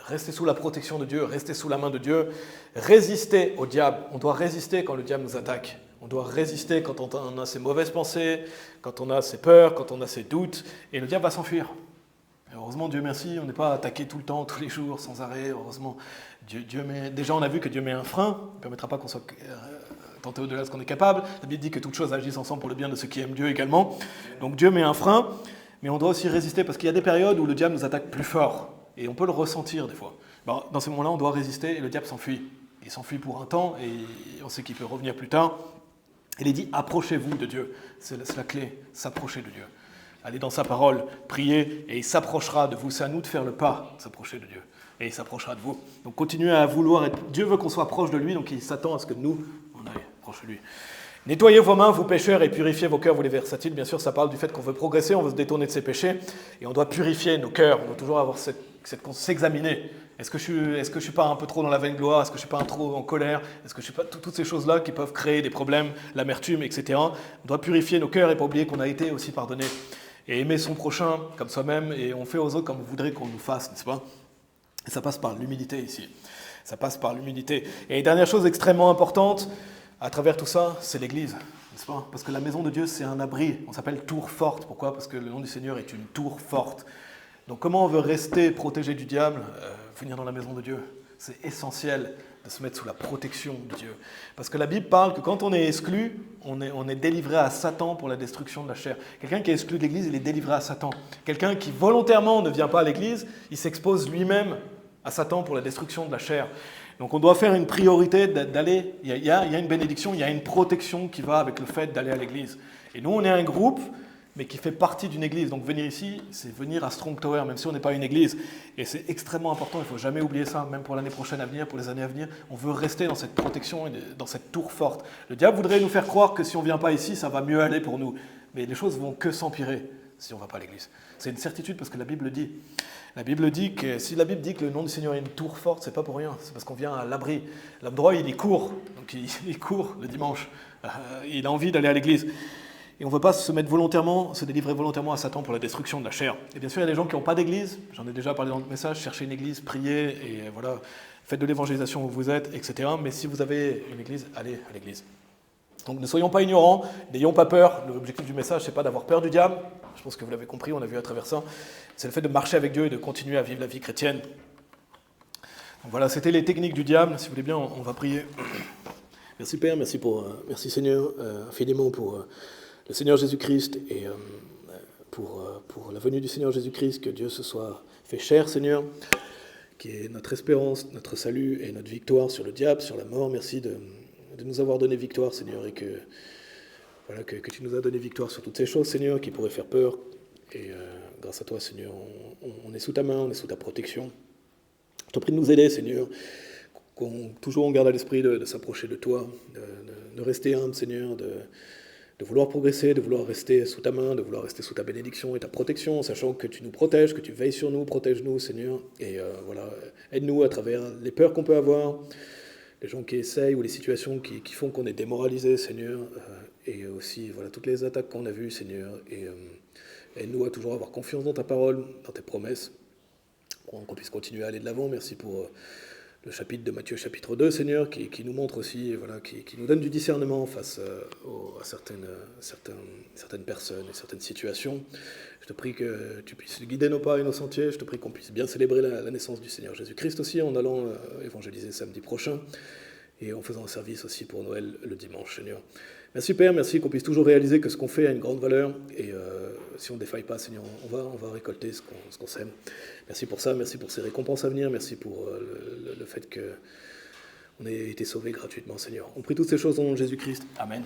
Rester sous la protection de Dieu, rester sous la main de Dieu. Résister au diable. On doit résister quand le diable nous attaque. On doit résister quand on a ses mauvaises pensées, quand on a ses peurs, quand on a ses doutes. Et le diable va s'enfuir. Et heureusement, Dieu merci, on n'est pas attaqué tout le temps, tous les jours, sans arrêt. Heureusement, déjà on a vu que Dieu met un frein. Il ne permettra pas qu'on soit tenté au-delà de ce qu'on est capable. La Bible dit que toutes choses agissent ensemble pour le bien de ceux qui aiment Dieu également. Donc Dieu met un frein. Mais on doit aussi résister parce qu'il y a des périodes où le diable nous attaque plus fort. Et on peut le ressentir des fois. Dans ces moments-là, on doit résister et le diable s'enfuit. Il s'enfuit pour un temps et on sait qu'il peut revenir plus tard. Il est dit, approchez-vous de Dieu. C'est la clé, s'approcher de Dieu. Allez dans sa parole, priez et il s'approchera de vous. C'est à nous de faire le pas, s'approcher de Dieu. Et il s'approchera de vous. Donc continuez à vouloir être... Dieu veut qu'on soit proche de lui, donc il s'attend à ce que nous, on aille proche de lui. Nettoyez vos mains, vous pécheurs, et purifiez vos cœurs, vous les versatiles. Bien sûr, ça parle du fait qu'on veut progresser, on veut se détourner de ses péchés, et on doit purifier nos cœurs. On doit toujours avoir s'examiner. Est-ce que je suis pas un peu trop dans la vaine gloire? Est-ce que je suis pas un trop en colère? Est-ce que je suis pas toutes ces choses-là qui peuvent créer des problèmes, l'amertume, etc. On doit purifier nos cœurs et pas oublier qu'on a été aussi pardonné. Et aimer son prochain comme soi-même, et on fait aux autres comme on voudrait qu'on nous fasse, n'est-ce pas? Et ça passe par l'humilité ici. Ça passe par l'humilité. Et dernière chose extrêmement importante, à travers tout ça, c'est l'Église, n'est-ce pas? Parce que la maison de Dieu, c'est un abri. On s'appelle tour forte. Pourquoi? Parce que le nom du Seigneur est une tour forte. Donc comment on veut rester protégé du diable? Venir dans la maison de Dieu. C'est essentiel de se mettre sous la protection de Dieu. Parce que la Bible parle que quand on est exclu, on est délivré à Satan pour la destruction de la chair. Quelqu'un qui est exclu de l'Église, il est délivré à Satan. Quelqu'un qui volontairement ne vient pas à l'Église, il s'expose lui-même à Satan pour la destruction de la chair. Donc on doit faire une priorité d'aller, il y a une bénédiction, il y a une protection qui va avec le fait d'aller à l'église. Et nous on est un groupe, mais qui fait partie d'une église. Donc venir ici, c'est venir à Strong Tower, même si on n'est pas une église. Et c'est extrêmement important, il ne faut jamais oublier ça, même pour l'année prochaine à venir, pour les années à venir. On veut rester dans cette protection et dans cette tour forte. Le diable voudrait nous faire croire que si on ne vient pas ici, ça va mieux aller pour nous. Mais les choses vont que s'empirer si on ne va pas à l'église. C'est une certitude parce que la Bible le dit. La Bible dit que si la Bible dit que le nom du Seigneur est une tour forte, c'est pas pour rien, c'est parce qu'on vient à l'abri. L'homme droit, il y court, donc il court le dimanche. Il a envie d'aller à l'église. Et on ne veut pas se mettre volontairement, se délivrer volontairement à Satan pour la destruction de la chair. Et bien sûr, il y a des gens qui n'ont pas d'église, j'en ai déjà parlé dans le message, cherchez une église, priez, et voilà, faites de l'évangélisation où vous êtes, etc. Mais si vous avez une église, allez à l'église. Donc ne soyons pas ignorants, n'ayons pas peur. L'objectif du message, c'est pas d'avoir peur du diable. Je pense que vous l'avez compris, on a vu à travers ça. C'est le fait de marcher avec Dieu et de continuer à vivre la vie chrétienne. Donc voilà, c'était les techniques du diable. Si vous voulez bien, on va prier. Merci Père, merci Seigneur, infiniment pour le Seigneur Jésus-Christ et pour la venue du Seigneur Jésus-Christ, que Dieu se soit fait chair, Seigneur, qui est notre espérance, notre salut et notre victoire sur le diable, sur la mort. Merci de nous avoir donné victoire, Seigneur, et que tu nous as donné victoire sur toutes ces choses, Seigneur, qui pourraient faire peur. Et grâce à toi, Seigneur, on est sous ta main, on est sous ta protection. Je t'en prie de nous aider, Seigneur, toujours on garde à l'esprit de s'approcher de toi, de rester humble, Seigneur, de vouloir progresser, de vouloir rester sous ta main, de vouloir rester sous ta bénédiction et ta protection, en sachant que tu nous protèges, que tu veilles sur nous, protège-nous, Seigneur, et voilà, aide-nous à travers les peurs qu'on peut avoir, les gens qui essayent ou les situations qui font qu'on est démoralisé, Seigneur, et aussi voilà, toutes les attaques qu'on a vues, Seigneur, et aide-nous à toujours avoir confiance dans ta parole, dans tes promesses, qu'on puisse continuer à aller de l'avant. Merci pour le chapitre de Matthieu, chapitre 2, Seigneur, qui nous montre aussi, voilà, qui nous donne du discernement face à certaines personnes et certaines situations. Je te prie que tu puisses guider nos pas et nos sentiers. Je te prie qu'on puisse bien célébrer la naissance du Seigneur Jésus-Christ aussi, en allant évangéliser samedi prochain, et en faisant un service aussi pour Noël le dimanche, Seigneur. Merci Père, merci qu'on puisse toujours réaliser que ce qu'on fait a une grande valeur, et si on ne défaille pas, Seigneur, on va récolter ce qu'on sème. Merci pour ça, merci pour ces récompenses à venir, merci pour le fait qu'on ait été sauvés gratuitement, Seigneur. On prie toutes ces choses au nom de Jésus-Christ. Amen.